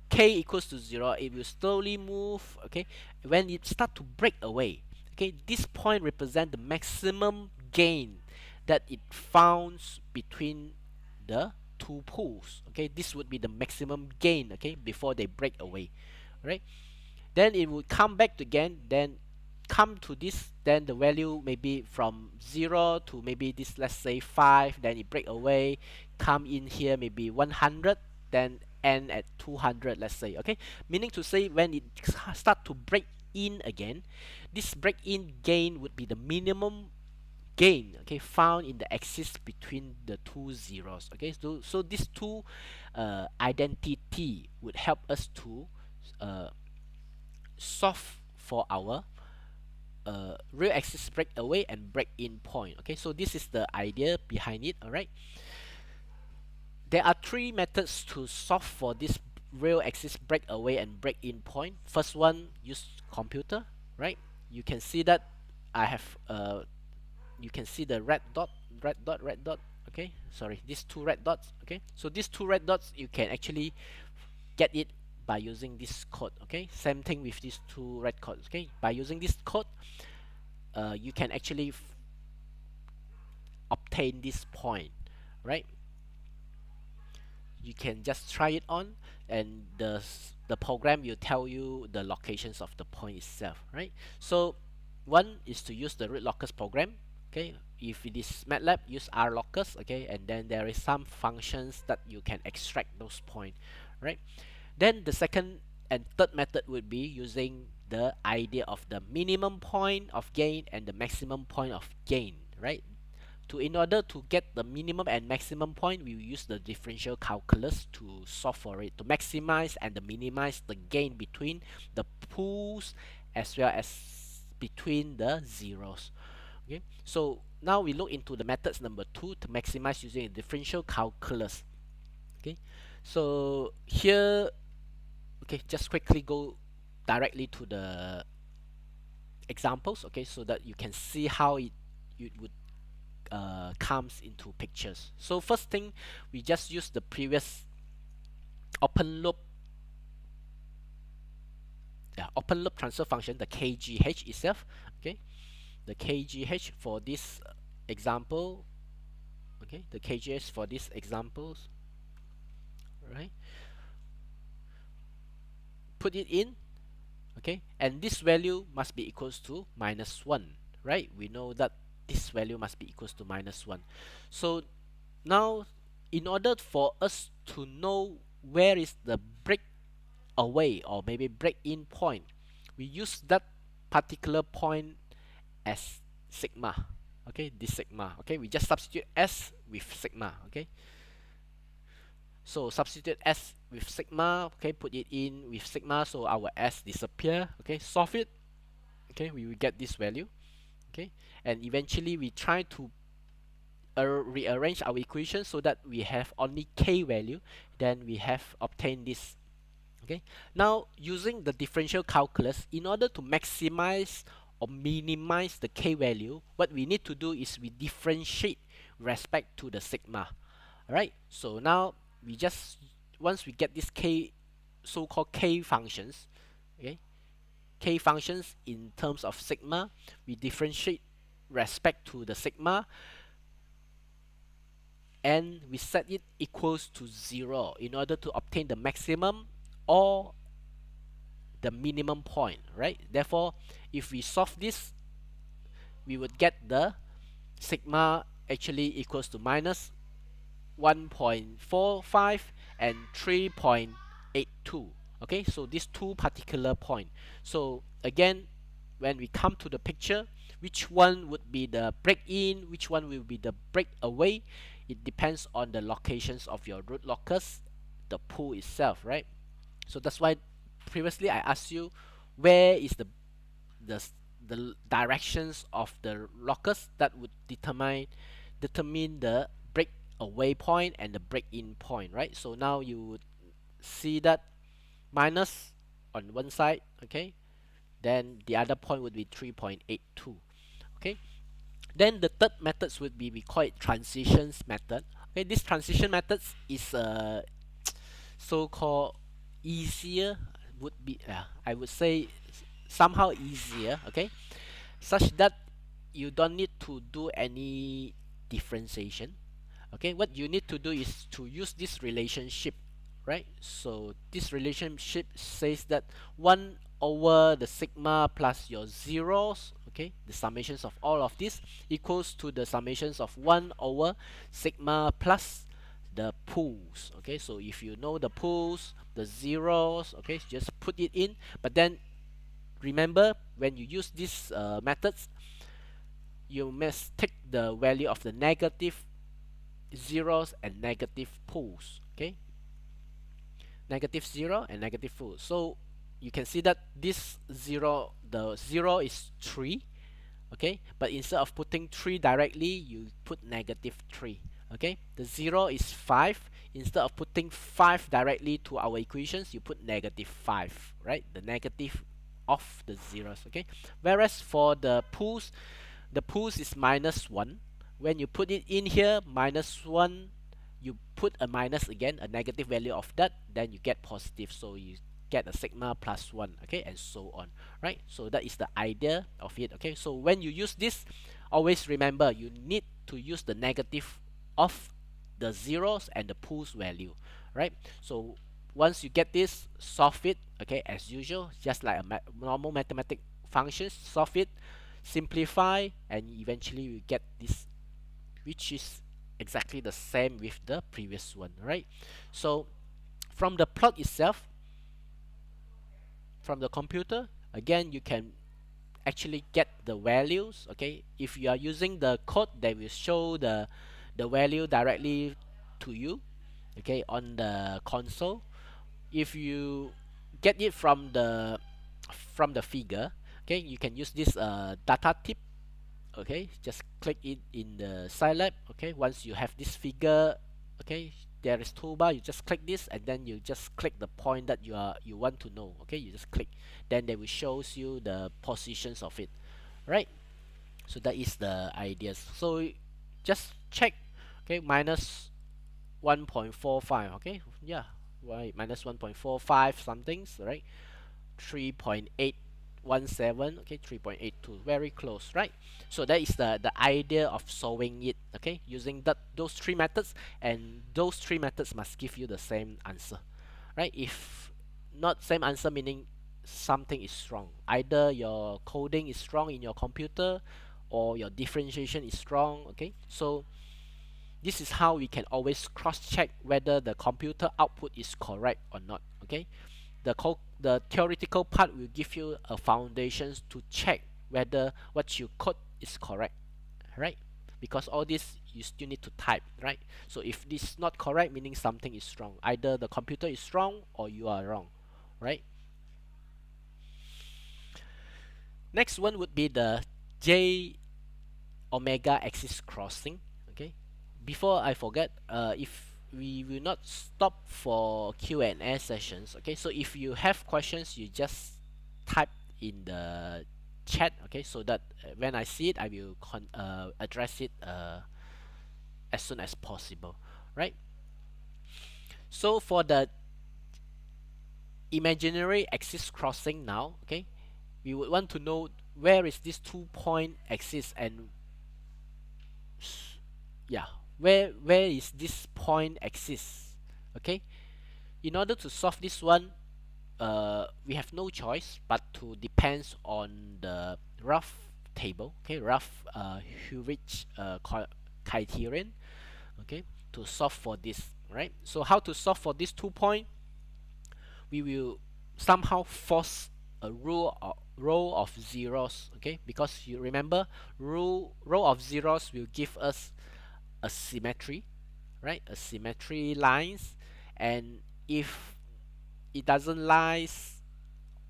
k equals to 0, it will slowly move. Okay, when it start to break away, okay, this point represent the maximum gain that it founds between the two pools. Okay, this would be the maximum gain, okay, before they break away, right? Then it will come back again, then come to this, then the value maybe from 0 to maybe this, let's say 5, then it break away, come in here maybe 100, then end at 200, let's say. Okay, meaning to say when it start to break in again, this break in gain would be the minimum gain, okay, found in the axis between the two zeros. Okay, so these two identity would help us to solve for our real axis breakaway and break in point. Okay, so this is the idea behind it. All right, there are three methods to solve for this real axis breakaway and break in point. First one, use computer, right? You can see that I have you can see the red dot. Okay, sorry, these two red dots. Okay, so these two red dots you can actually get it by using this code. Okay, same thing with these two red codes. Okay, by using this code you can actually obtain this point, right? You can just try it on, and the program will tell you the locations of the point itself, right? So one is to use the root locus program. Okay, if it is MATLAB, use Locus. Okay, and then there is some functions that you can extract those points, right? Then the second and third method would be using the idea of the minimum point of gain and the maximum point of gain, right? In order to get the minimum and maximum point, we will use the differential calculus to solve for it, to maximize and to minimize the gain between the pools as well as between the zeros. Okay, so now we look into the methods number 2 to maximize using a differential calculus. Okay, so here, okay, just quickly go directly to the examples, okay, so that you can see how it would comes into pictures. So first thing, we just use the previous open loop transfer function, the KGH itself. Okay, the KGH for this example. Okay, the KGH for these examples, right? Put it in. Okay, and this value must be equals to -1, right? We know that this value must be equals to -1. So now, in order for us to know where is the break away or maybe break in point, we use that particular point as sigma. Okay, this sigma. Okay, we just substitute s with sigma. Okay, so substitute s with sigma. Okay, put it in with sigma, so our s disappear. Okay, solve it. Okay, we will get this value. Okay, and eventually we try to rearrange our equation so that we have only k value, then we have obtained this. Okay, now using the differential calculus, in order to maximize or minimize the k value, what we need to do is we differentiate respect to the sigma. Alright, so now we just, once we get this k, so-called k functions, okay, k functions in terms of sigma, we differentiate respect to the sigma, and we set it equals to 0 in order to obtain the maximum or the minimum point, right? Therefore, if we solve this, we would get the sigma actually equals to minus 1.45 and 3.82. Okay, so these two particular point. So again, when we come to the picture, which one would be the break in, which one will be the break away, it depends on the locations of your root locus, the pool itself, right? So that's why previously I asked you, where is the the directions of the locus that would determine the breakaway point and the break-in point, right? So now you would see that minus on one side, okay? Then the other point would be 3.82, okay? Then the third methods would be, we call it transitions method. Okay, this transition methods is so-called easier, would be I would say somehow easier, okay, such that you don't need to do any differentiation. Okay, what you need to do is to use this relationship, right? So this relationship says that 1 over the sigma plus your zeros, okay, the summations of all of this equals to the summations of 1 over sigma plus the pools. Okay, so if you know the pools, the zeros, okay, just put it in. But then remember, when you use these methods, you must take the value of the negative zeros and negative pools. Okay, negative 0 and negative pool. So you can see that this zero, the 0 is 3, okay, but instead of putting 3 directly, you put negative 3. Okay, the 0 is 5. Instead of putting 5 directly to our equations, you put negative 5, right? The negative of the zeros. Okay, whereas for the pools is minus 1. When you put it in here, minus 1, you put a minus again, a negative value of that, then you get positive, so you get a sigma plus 1, okay, and so on, right? So that is the idea of it. Okay, so when you use this, always remember you need to use the negative of the zeros and the pools value, right? So once you get this, solve it, okay, as usual, just like a normal mathematic function, solve it, simplify, and eventually you get this, which is exactly the same with the previous one, right? So from the plot itself, from the computer, again, you can actually get the values. Okay, if you are using the code, they will show the value directly to you, okay, on the console. If you get it from the figure, okay, you can use this data tip. Okay, just click it in the Scilab. Okay, once you have this figure, okay, there is toolbar, you just click this, and then you just click the point that you want to know. Okay, you just click, then they will shows you the positions of it, right? So that is the ideas. So just check, okay, minus 1.45, okay, yeah, right, minus 1.45 somethings, right? 3.817, okay, 3.82, very close, right? So that is the idea of solving it, okay, using those three methods, and those three methods must give you the same answer, right? If not same answer, meaning something is wrong, either your coding is wrong in your computer or your differentiation is wrong. Okay, so this is how we can always cross check whether the computer output is correct or not. Okay, the theoretical part will give you a foundations to check whether what you code is correct, right? Because all this you still need to type, right? So if this is not correct, meaning something is wrong, either the computer is wrong or you are wrong, right? Next one would be the J omega axis crossing. Okay, before I forget, if we will not stop for Q&A sessions, okay, so if you have questions, you just type in the chat, okay, so that when I see it, I will address it as soon as possible, right? So for the imaginary axis crossing now, okay, we would want to know where is this 2-point axis, and yeah, where is this point axis. Okay, in order to solve this one, we have no choice but to depends on the rough table, okay, rough Hurwitz criterion, okay, to solve for this, right? So how to solve for this 2-point? We will somehow force a row of zeros, okay, because you remember row of zeros will give us a symmetry, right? A symmetry lines, and if it doesn't lies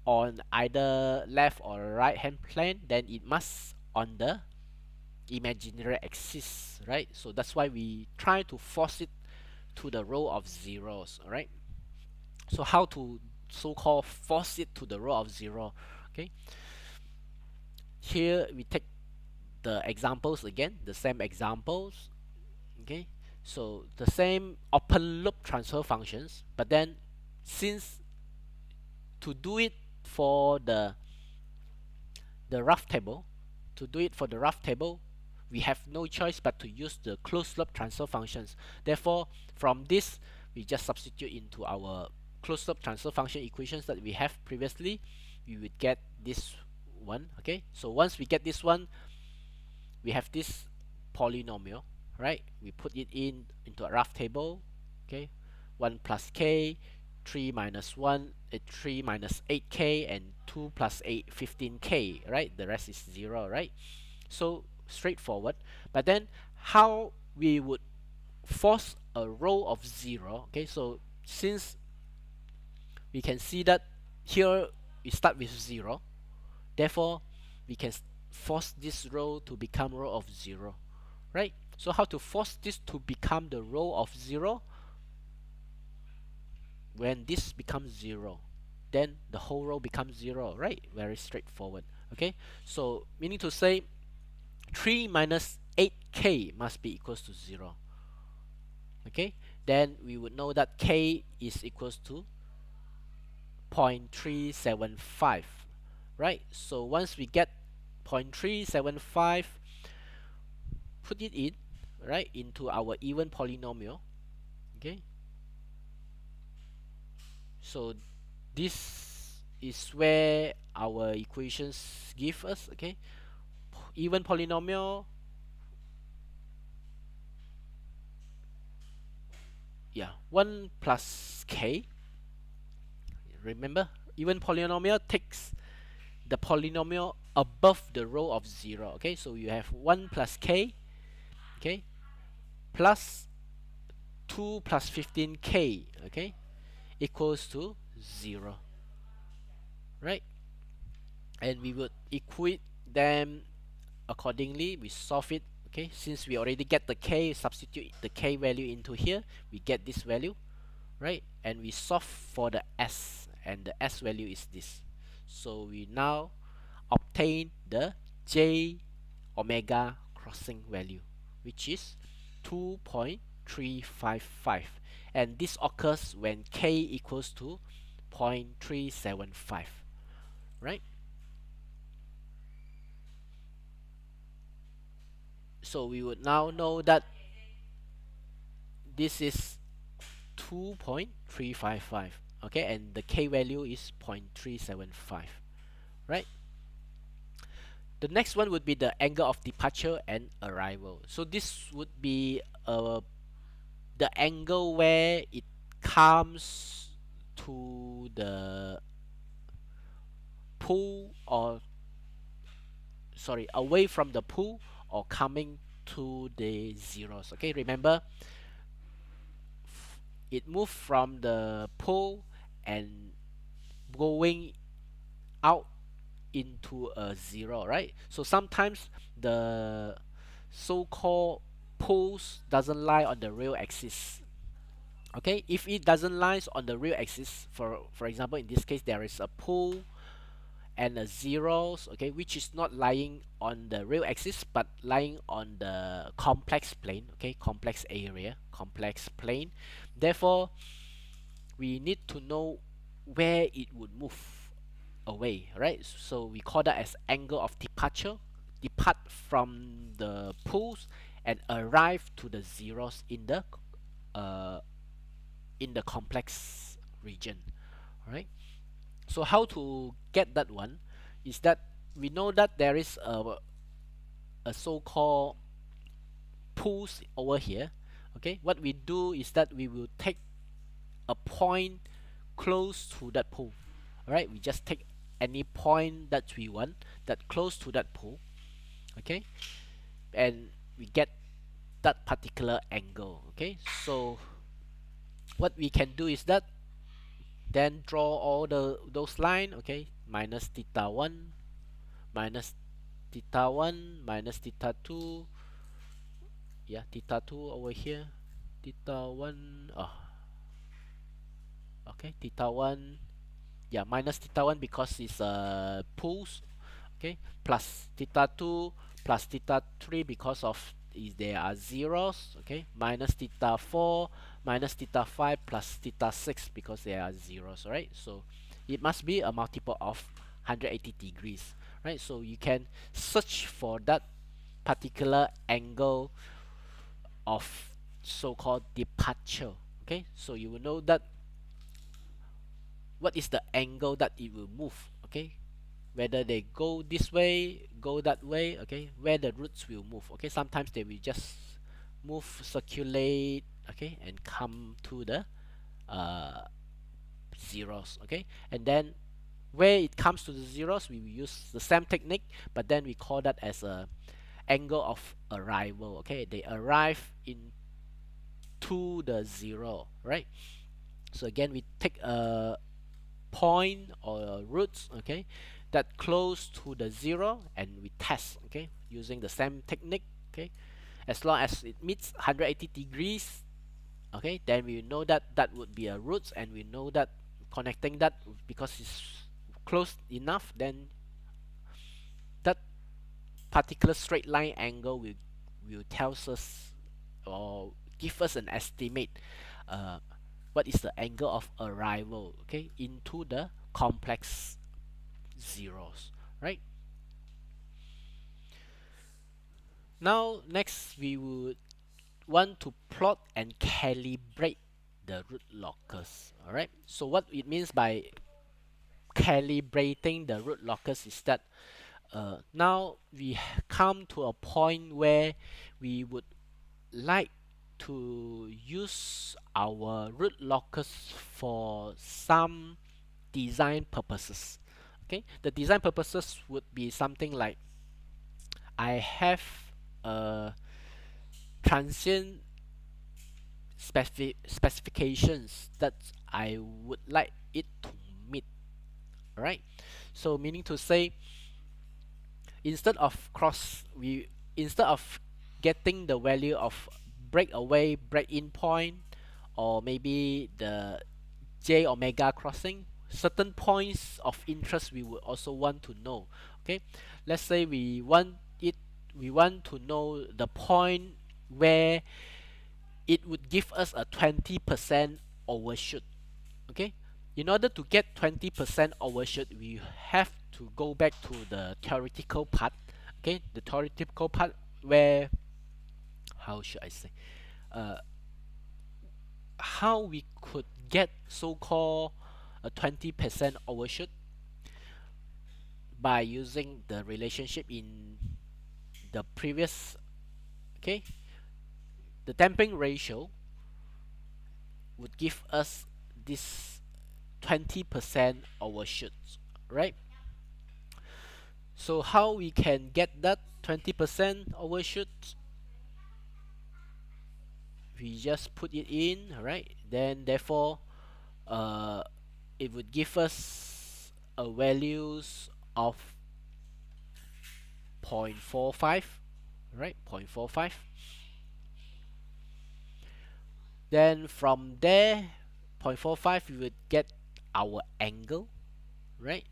on either left or right hand plane, then it must on the imaginary axis, right? So that's why we try to force it to the row of zeros. All right, so how to so-called force it to the row of zero? Okay, here we take the examples again, the same examples. Okay, so the same open loop transfer functions, but then since to do it for the rough table, we have no choice but to use the closed loop transfer functions. Therefore, from this, we just substitute into our closed loop transfer function equations that we have previously. We would get this one. Okay, so once we get this one, we have this polynomial, right? We put it into a rough table. Okay, 1 plus k, 3 minus 1, 3 minus 8k, and 2 plus 8, 15k, right? The rest is 0, right? So straightforward. But then how we would force a row of 0? Okay, so since we can see that here we start with 0, therefore we can force this row to become row of 0, right? So how to force this to become the row of 0? When this becomes 0, then the whole row becomes 0, right? Very straightforward. Okay, so meaning to say 3 minus 8k must be equals to 0. Okay, then we would know that k is equals to 0.375, right? So once we get 0.375, put it in, right, into our even polynomial. Okay, so this is where our equations give us. Okay, even polynomial, yeah, 1 plus k. Remember, even polynomial takes the polynomial above the row of 0. Okay, so you have 1 plus k, okay, plus 2 plus 15k, okay, equals to 0, right? And we would equate them accordingly. We solve it. Okay, since we already get the k, substitute the k value into here, we get this value, right? And we solve for the s, and the s value is this. So we now obtain the j omega crossing value, which is 2.355, and this occurs when k equals to 0.375, right? So we would now know that this is 2.355, okay, and the k value is 0.375, right? The next one would be the angle of departure and arrival. So this would be the angle where it comes to the pool, or sorry, away from the pool, or coming to the zeros. Okay, remember, it moved from the pool and going out into a 0, right? So sometimes the so-called poles doesn't lie on the real axis. Okay, if it doesn't lie on the real axis, for example, in this case there is a pole and a zeros, okay, which is not lying on the real axis but lying on the complex plane, okay, complex area, complex plane. Therefore, we need to know where it would move away, right? So we call that as angle of departure. Depart from the poles and arrive to the zeros uh, in the complex region, right? So how to get that one is that we know that there is a so-called pools over here. Okay, what we do is that we will take a point close to that pool. All right, we just take any point that we want that close to that pool. Okay, and we get that particular angle. Okay, so what we can do is that then draw all those line. Okay, minus theta 1 minus theta 1 minus theta 2. Yeah, theta 2 over here, theta 1, oh, okay, theta 1, yeah, minus theta 1 because it's pulse, okay, plus theta 2 plus theta 3 because of is there are zeros, okay, minus theta 4 minus theta 5 plus theta 6 because there are zeros, right? So it must be a multiple of 180 degrees, right? So you can search for that particular angle of so-called departure, okay? So you will know that what is the angle that it will move, okay, whether they go this way, go that way, okay, where the roots will move, okay. Sometimes they will just move, circulate, okay, and come to the uh, zeros, okay. And then where it comes to the zeros, we will use the same technique, but then we call that as a angle of arrival, okay. They arrive into the zero, right? So again, we take a point or roots, okay, that close to the zero, and we test, okay, using the same technique, okay. As long as it meets 180 degrees, okay, then we know that that would be a roots, and we know that connecting that because it's close enough, then that particular straight line angle will tells us or give us an estimate uh, what is the angle of arrival, okay, into the complex zeros, right? Now next we would want to plot and calibrate the root locus. All right, so what it means by calibrating the root locus is that now we come to a point where we would like to use our root locus for some design purposes. Okay, the design purposes would be something like I have a transient specifications that I would like it to meet. Right, so meaning to say, instead of getting the value of breakaway, break in point, or maybe the j omega crossing, certain points of interest we would also want to know. Okay, let's say we want to know the point where it would give us a 20% overshoot. Okay, in order to get 20% overshoot, we have to go back to the theoretical part. Okay, the theoretical part where, how should I say, uh, how we could get so-called a 20% overshoot by using the relationship in the previous, okay, the damping ratio would give us this 20% overshoot, right? So how we can get that 20% overshoot? We just put it in, right? Then therefore uh, it would give us a values of 0.45, right? 0.45. Then from there, 0.45, we would get our angle, right?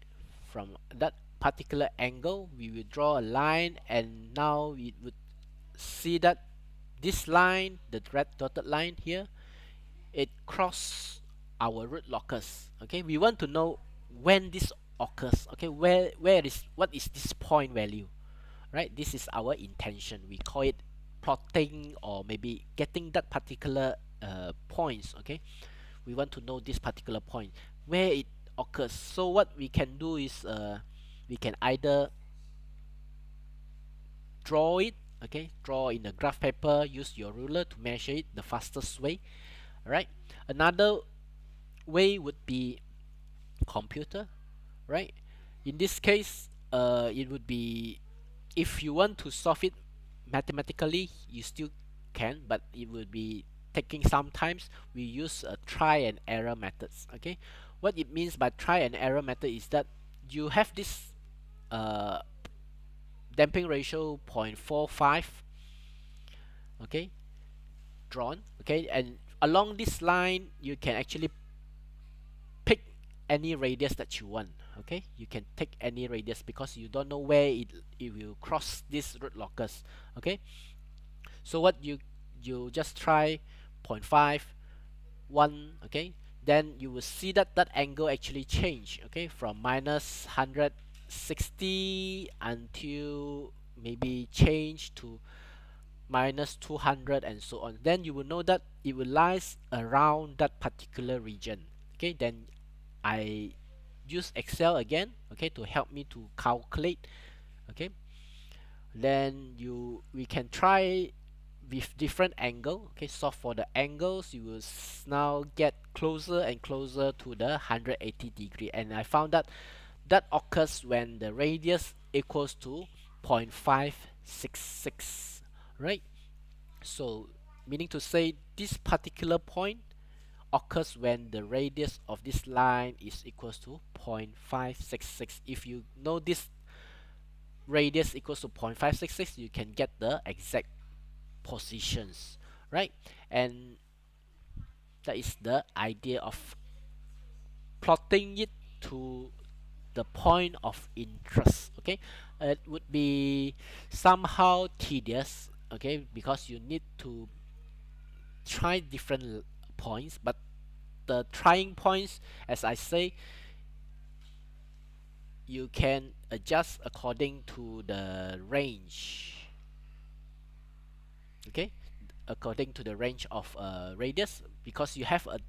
From that particular angle, we will draw a line, and now we would see that this line, the red dotted line here, it cross our root locus. Okay, we want to know when this occurs. Okay, what is this point value, right? This is our intention. We call it plotting, or maybe getting that particular points. Okay, we want to know this particular point where it occurs. So what we can do is we can either draw it, okay, draw in the graph paper, use your ruler to measure it the fastest way. Right, another way would be computer, right? In this case, it would be, if you want to solve it mathematically, you still can, but it would be taking some times. We use a try and error methods. Okay, what it means by try and error method is that you have this uh, damping ratio 0.45, okay, drawn, okay, and along this line you can actually pick any radius that you want. Okay, you can take any radius because you don't know where it will cross this root locus. Okay, so what you just try zero point 0.5, 1, okay, then you will see that that angle actually change, okay, from minus 160 until maybe change to minus 200 and so on. Then you will know that it will lies around that particular region. Okay, then I use Excel again, okay, to help me to calculate. Okay, then we can try with different angle. Okay, so for the angles you will now get closer and closer to the 180 degree, and I found that that occurs when the radius equals to 0.566, right? So meaning to say this particular point occurs when the radius of this line is equals to 0.566. If you know this radius equals to 0.566, you can get the exact positions, right? And that is the idea of plotting it to the point of interest. Okay, it would be somehow tedious, okay, because you need to try different points, but the trying points, as I say, you can adjust according to the range. Okay, according to the range of radius, because you have a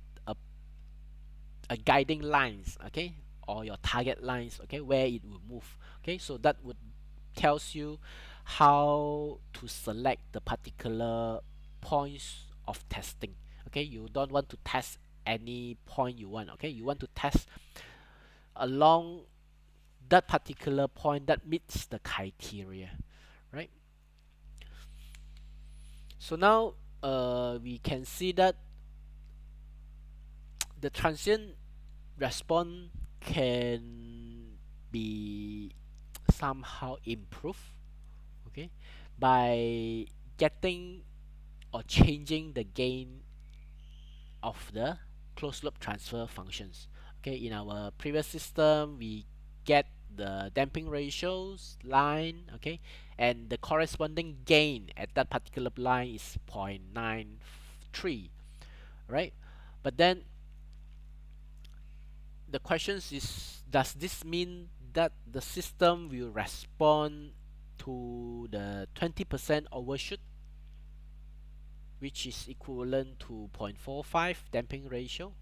guiding lines, okay, or your target lines, okay, where it will move. Okay, so that would tells you how to select the particular points of testing. Okay, you don't want to test any point you want. Okay, you want to test along that particular point that meets the criteria, right? So now we can see that the transient response can be somehow improved, okay, by getting or changing the gain of the closed loop transfer functions. Okay, in our previous system we get the damping ratios line, okay, and the corresponding gain at that particular line is 0.93, right? But then the question is, does this mean that the system will respond to the 20% overshoot, which is equivalent to 0.45 damping ratio?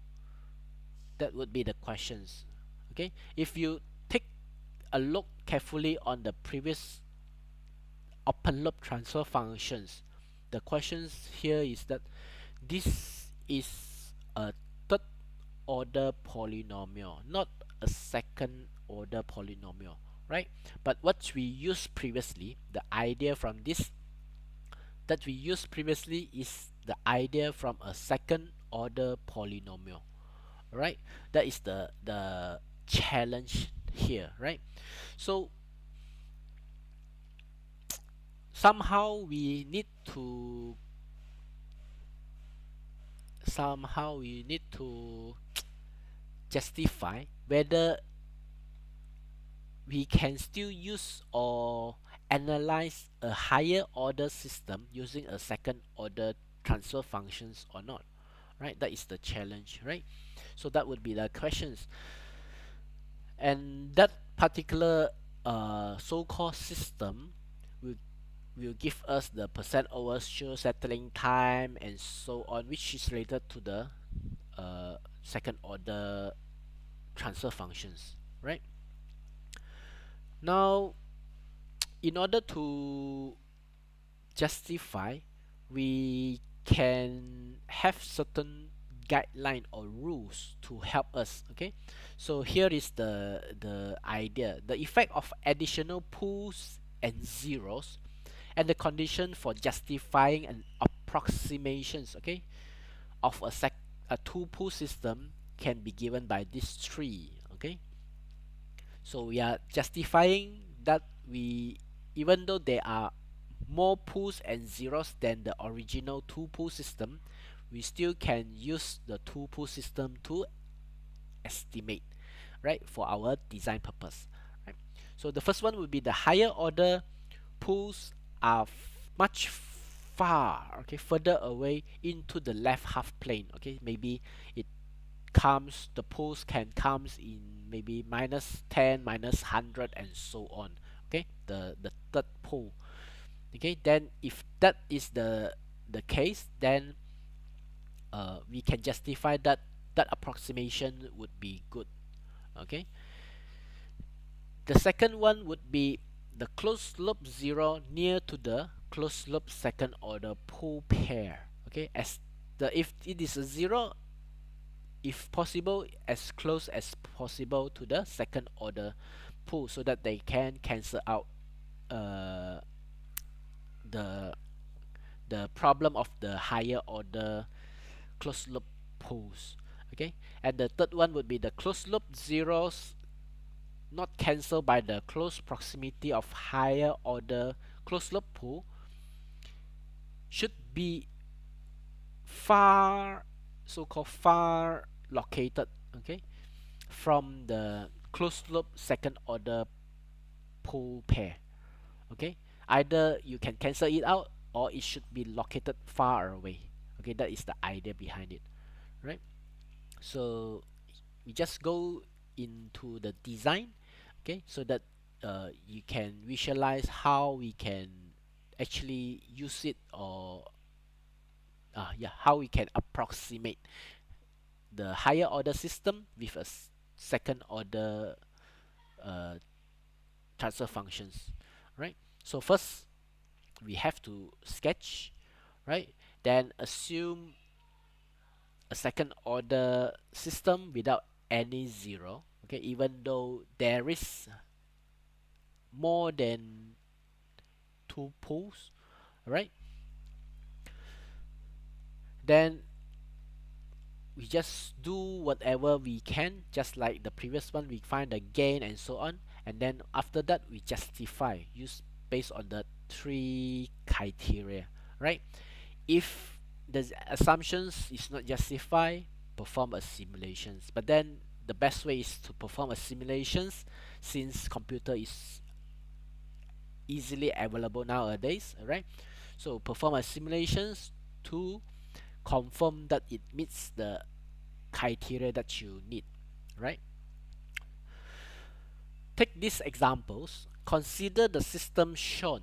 That would be the questions. Okay, if you take a look carefully on the previous open loop transfer functions, the questions here is that this is a third order polynomial, not a second order polynomial, right? But what we used previously, the idea from this that we used previously is the idea from a second order polynomial, right? That is the challenge here, right? So somehow we need to justify whether we can still use or analyze a higher order system using a second order transfer functions or not, right? That is the challenge, right? So that would be the questions, and that particular so-called system will give us the percent overshoot, settling time, and so on, which is related to the second order transfer functions, right? Now, in order to justify, we can have certain guideline or rules to help us. Okay, so here is the idea: the effect of additional pools and zeros, and the condition for justifying an approximations, okay, of a two pool system can be given by these three. Okay, So we are justifying that even though there are more pulls and zeros than the original two pull system, we still can use the two pull system to estimate, right, for our design purpose, right? So the first one would be the higher order pulls are much further away into the left half plane. Okay, maybe it comes the pulls can comes in maybe -10, -100, and so on. Okay, the third pull. Okay, then if that is the case, then we can justify that that approximation would be good. Okay, the second one would be the closed loop zero near to the closed loop second order pull pair. Okay, as the if it is a zero, if possible as close as possible to the second order pull, so that they can cancel out uh, the the problem of the higher order closed loop pulls. Okay, and the third one would be the closed loop zeros not cancelled by the close proximity of higher order closed loop pull should be far, so-called far located, okay, from the closed loop second order pull pair. Okay, either you can cancel it out or it should be located far away. Okay, that is the idea behind it, right? So we just go into the design, okay, so that you can visualize how we can actually use it, or yeah, how we can approximate the higher order system with a second order uh, transfer functions, right? So first we have to sketch, right? Then assume a second order system without any zero, okay, even though there is more than two pulls, right? Then we just do whatever we can, just like the previous one. We find the gain and so on, and then after that we justify use based on the three criteria, right? If the assumptions is not justified, perform a simulations. But then the best way is to perform a simulations, since computer is easily available nowadays, right? So perform a simulations to confirm that it meets the criteria that you need, right? Take these examples. Consider the system shown.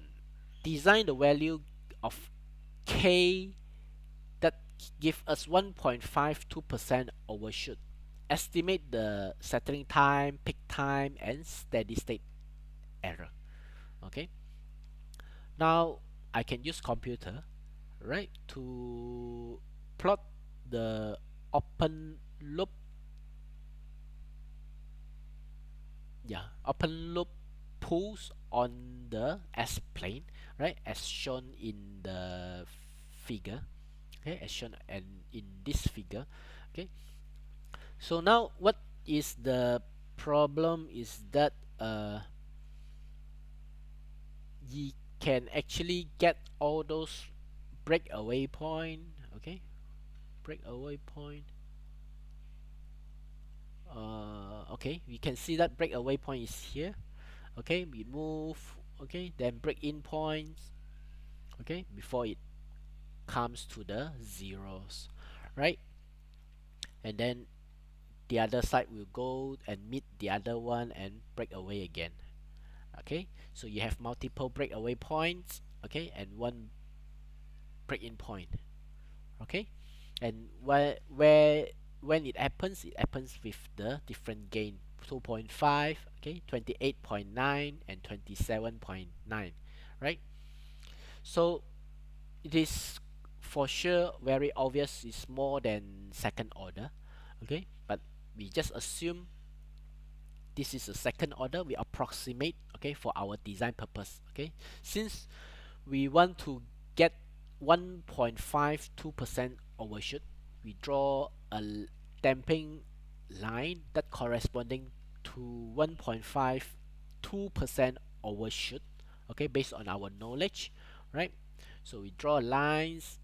Design the value of k that give us 1.52% overshoot. Estimate the settling time, peak time, and steady state error. Okay. Now I can use computer, right, to plot the open loop, open loop pulls on the S plane, right, as shown in the figure. Okay, as shown and in this figure. Okay, so now what is the problem is that you can actually get all those breakaway point. Okay, breakaway point. Okay, we can see that breakaway point is here. Okay, we move. Okay, then break in points. Okay, before it comes to the zeros, right? And then the other side will go and meet the other one and break away again. Okay, so you have multiple breakaway points, okay, and one break in point. Okay, and where when it happens with the different gain, 2.5, okay, 28.9, and 27.9, right? So it is for sure very obvious it's more than second order. Okay, but we just assume this is a second order. We approximate, okay, for our design purpose. Okay, since we want to get 1.52% overshoot, we draw a damping line that corresponding to 1.52% overshoot, okay, based on our knowledge, right? So we draw lines,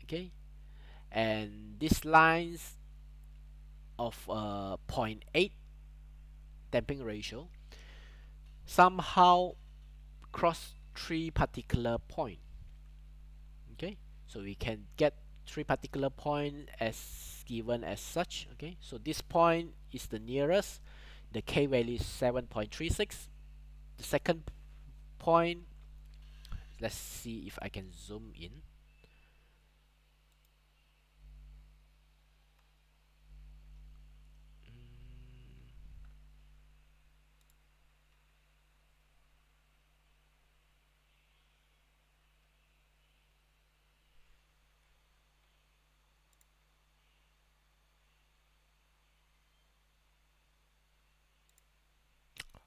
okay, and these lines of zero point 0.8 damping ratio somehow cross three particular point, okay, so we can get three particular point as given as such, okay. So this point is the nearest, the K value is 7.36. The second point, let's see if I can zoom in.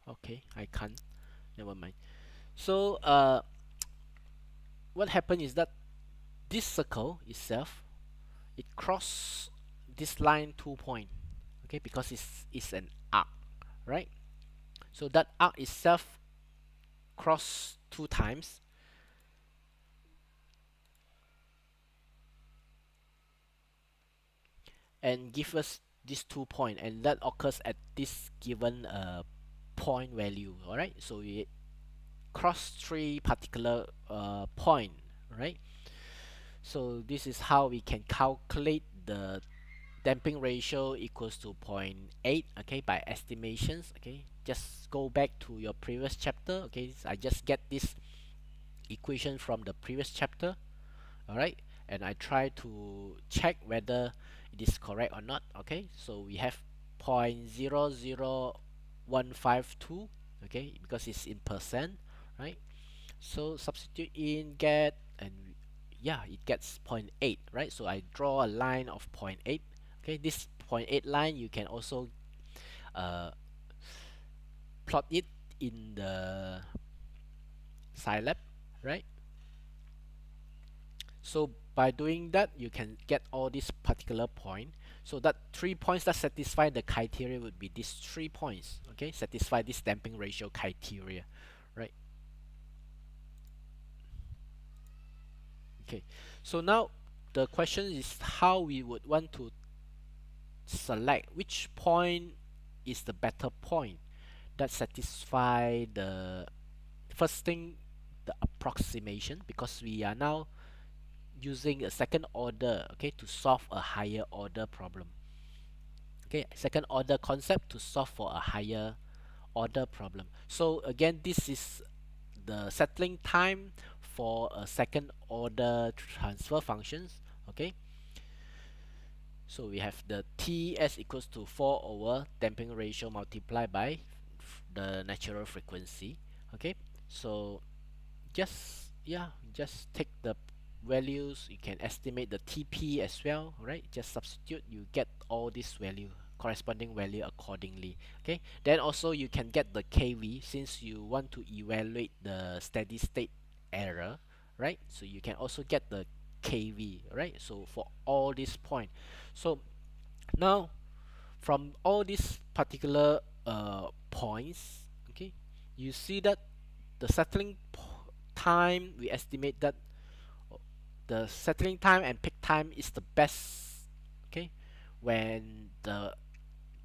Okay, I can't, never mind. So what happened is that this circle itself, it cross this line 2 point, okay, because it's an arc, right? So that arc itself cross two times and give us this 2 point, and that occurs at this given point value. All right, so we cross three particular point, right? So this is how we can calculate the damping ratio equals to zero point 0.8, okay, by estimations, okay. Just go back to your previous chapter, okay. So I just get this equation from the previous chapter, all right, and I try to check whether it is correct or not, okay. So we have 0.00152, okay, because it's in percent, right? So substitute in, get, and yeah, it gets zero point 0.8, right? So I draw a line of zero point 0.8, okay. This zero point 0.8 line, you can also uh, plot it in the Scilab, right? So by doing that, you can get all these particular point. So that 3 points that satisfy the criteria would be these 3 points, okay, satisfy this damping ratio criteria, right? Okay, so now the question is how we would want to select which point is the better point that satisfy the first thing, the approximation, because we are now using a second order, okay, to solve a higher order problem, okay, second order concept to solve for a higher order problem. So again, this is the settling time for a second order transfer functions, okay. So we have the Ts equals to 4 over damping ratio multiplied by the natural frequency, okay. So just, yeah, just take the values, you can estimate the TP as well, right? Just substitute, you get all this value, corresponding value accordingly, okay. Then also you can get the KV since you want to evaluate the steady state error, right? So you can also get the KV, right? So for all these point, so now from all these particular points, okay, you see that the settling time, we estimate that the settling time and peak time is the best, okay, when the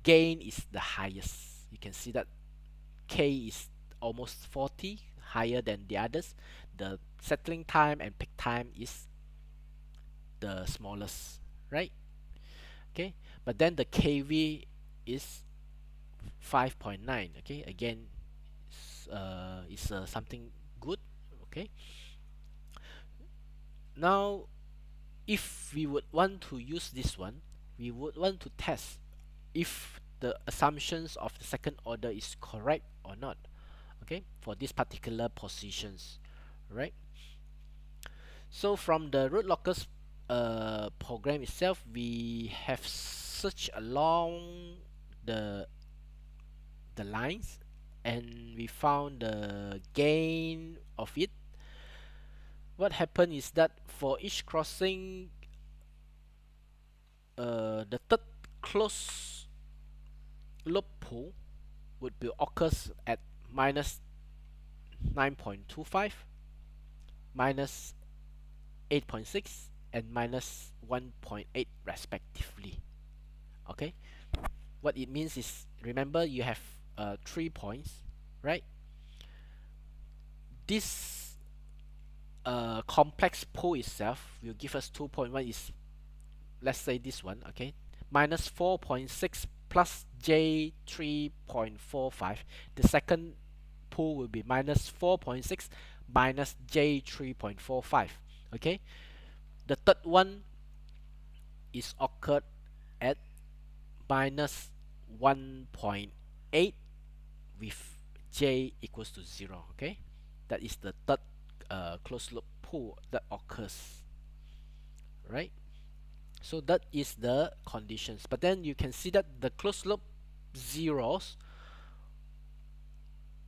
gain is the highest. You can see that K is almost 40, higher than the others. The settling time and peak time is the smallest, right? Okay, but then the KV is 5.9, okay. Again, it's something good, okay. Now if we would want to use this one, we would want to test if the assumptions of the second order is correct or not, okay, for these particular positions, right? So from the root locus program itself, we have searched along the lines, and we found the gain of it. What happened is that for each crossing, the third close loop pool, would be occurs at minus 9.25, minus 8.6, and minus 1.8 respectively. Okay, what it means is, remember you have 3 points, right? This complex pole itself will give us 2.1 is, let's say this one, okay, minus 4.6 plus j 3.45. The second pool will be minus 4.6 minus j 3.45. Okay, the third one is occurred at minus 1.8 with j equals to 0. Okay, that is the third closed loop pool that occurs, right? So that is the conditions. But then you can see that the closed loop zeros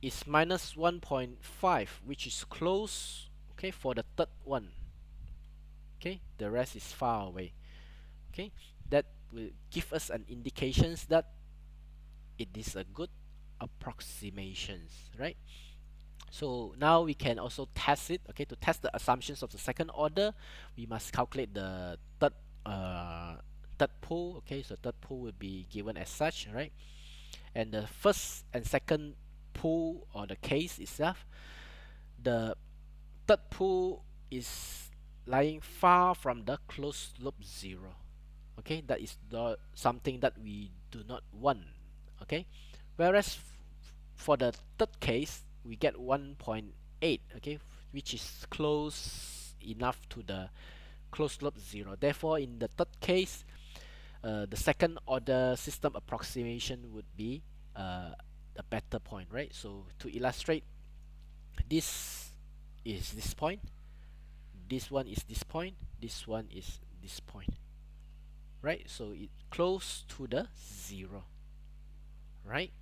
is minus 1.5, which is close, okay, for the third one. Okay, the rest is far away. Okay, that will give us an indications that it is a good approximations, right? So now we can also test it. Okay, to test the assumptions of the second order, we must calculate the uh, third pool. Okay, so third pool will be given as such, right? And the first and second pool, or the case itself, the third pool is lying far from the closed loop zero. Okay, that is the something that we do not want. Okay, whereas for the third case we get 1.8, okay, which is close enough to the closed loop zero. Therefore, in the third case, the second order system approximation would be a better point, right? So to illustrate, this is this point, this one is this point, this one is this point, right? So it close to the zero, right?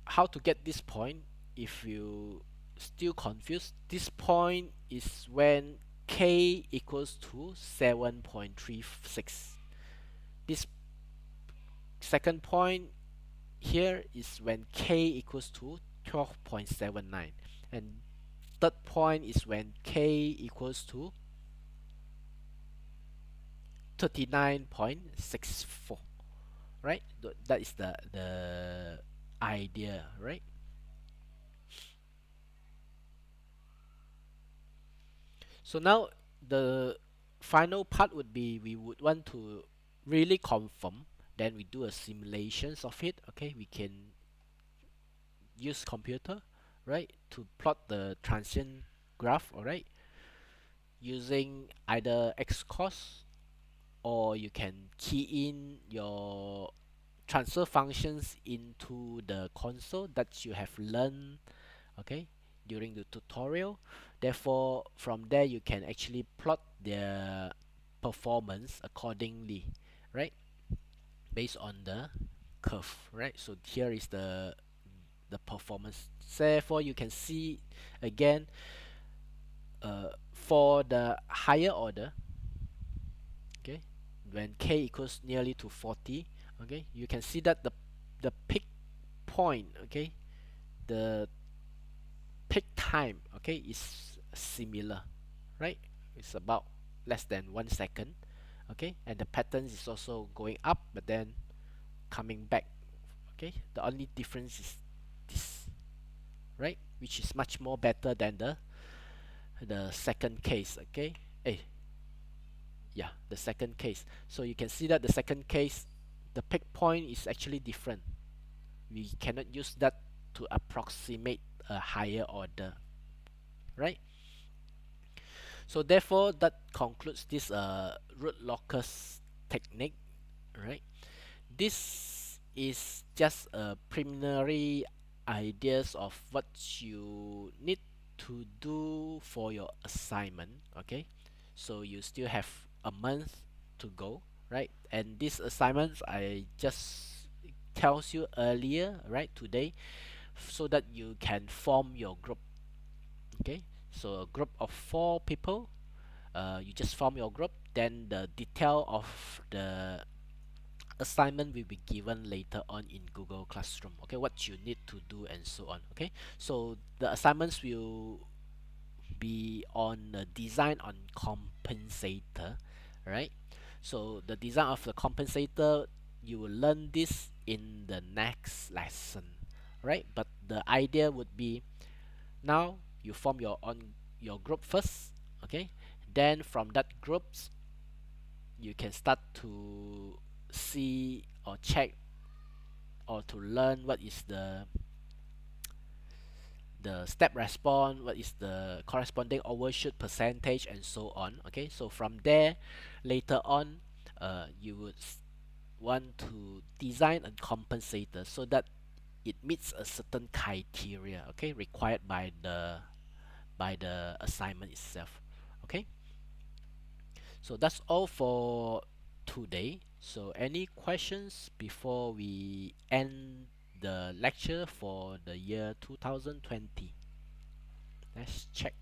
How to get this point? If you still confused, this point is when k equals to 7.36. This second point here is when k equals to 12.79, and third point is when k equals to 39.64, right? That is the idea, right? So now the final part would be, we would want to really confirm, then we do a simulations of it. Okay, we can use computer, right, to plot the transient graph, all right, using either xcos, or you can key in your transfer functions into the console that you have learned, okay, during the tutorial. Therefore, from there you can actually plot their performance accordingly, right, based on the curve, right? So here is the performance. Therefore, you can see again, for the higher order, okay, when k equals nearly to 40, okay, you can see that the peak point, okay, the peak time, okay, is similar, right? It's about less than 1 second, okay, and the pattern is also going up but then coming back. Okay, the only difference is this, right, which is much more better than the second case. Okay, yeah, the second case. So you can see that the second case, the peak point is actually different. We cannot use that to approximate a higher order, right? So therefore, that concludes this root locus technique, right? This is just a preliminary ideas of what you need to do for your assignment. Okay, so you still have a month to go, right? And these assignments I just tells you earlier, right, today, so that you can form your group. Okay, so a group of 4 people, you just form your group, then the detail of the assignment will be given later on in Google Classroom. Okay, what you need to do and so on. Okay, so the assignments will be on the design on compensator, right? So the design of the compensator, you will learn this in the next lesson, right? But the idea would be, now you form your group first, okay? Then from that groups, you can start to see or check or to learn what is the step response, what is the corresponding overshoot percentage, and so on. Okay, so from there, later on, you would want to design a compensator so that it meets a certain criteria, okay, required by the assignment itself. Okay, so that's all for today. So any questions before we end the lecture for the year 2020? Let's check.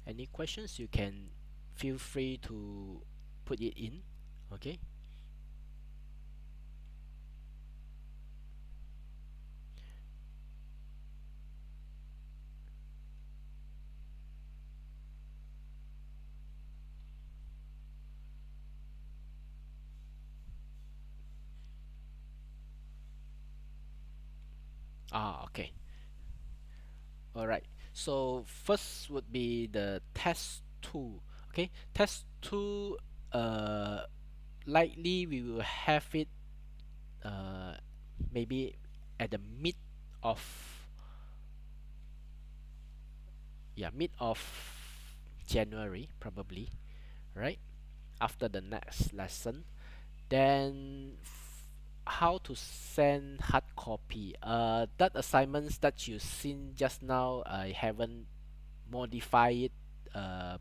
Any questions, you can feel free to put it in. Okay. Okay. All right. So first would be the test 2. Okay, test 2, uh likely we will have it uh maybe at the mid of, yeah, mid of January probably, right? After the next lesson. Then how to send hard copy. That assignments that you seen just now, I haven't modified it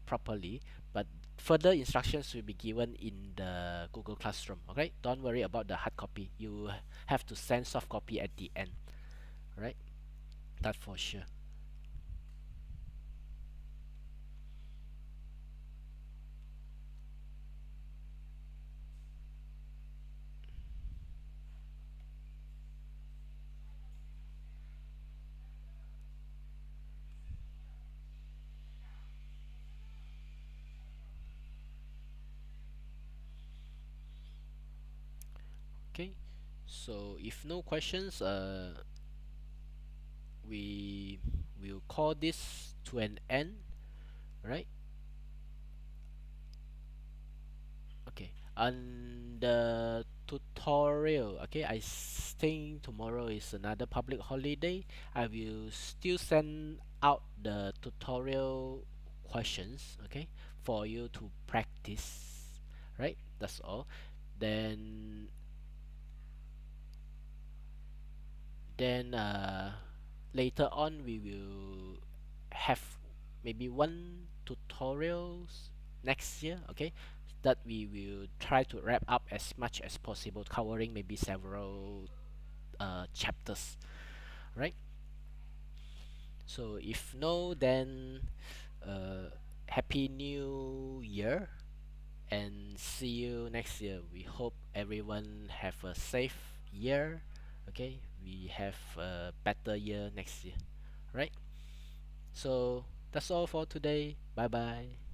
properly, but further instructions will be given in the Google Classroom. Okay, don't worry about the hard copy. You have to send soft copy at the end, right? That for sure. Okay, so if no questions, we will call this to an end, right? Okay, and the tutorial, okay, think tomorrow is another public holiday. I will still send out the tutorial questions, okay, for you to practice, right? That's all. Then then later on we will have maybe one tutorials next year, okay, that we will try to wrap up as much as possible, covering maybe several chapters, right? So if no, then happy new year and see you next year. We hope everyone have a safe year, okay? We have a better year next year, right? So that's all for today. Bye bye.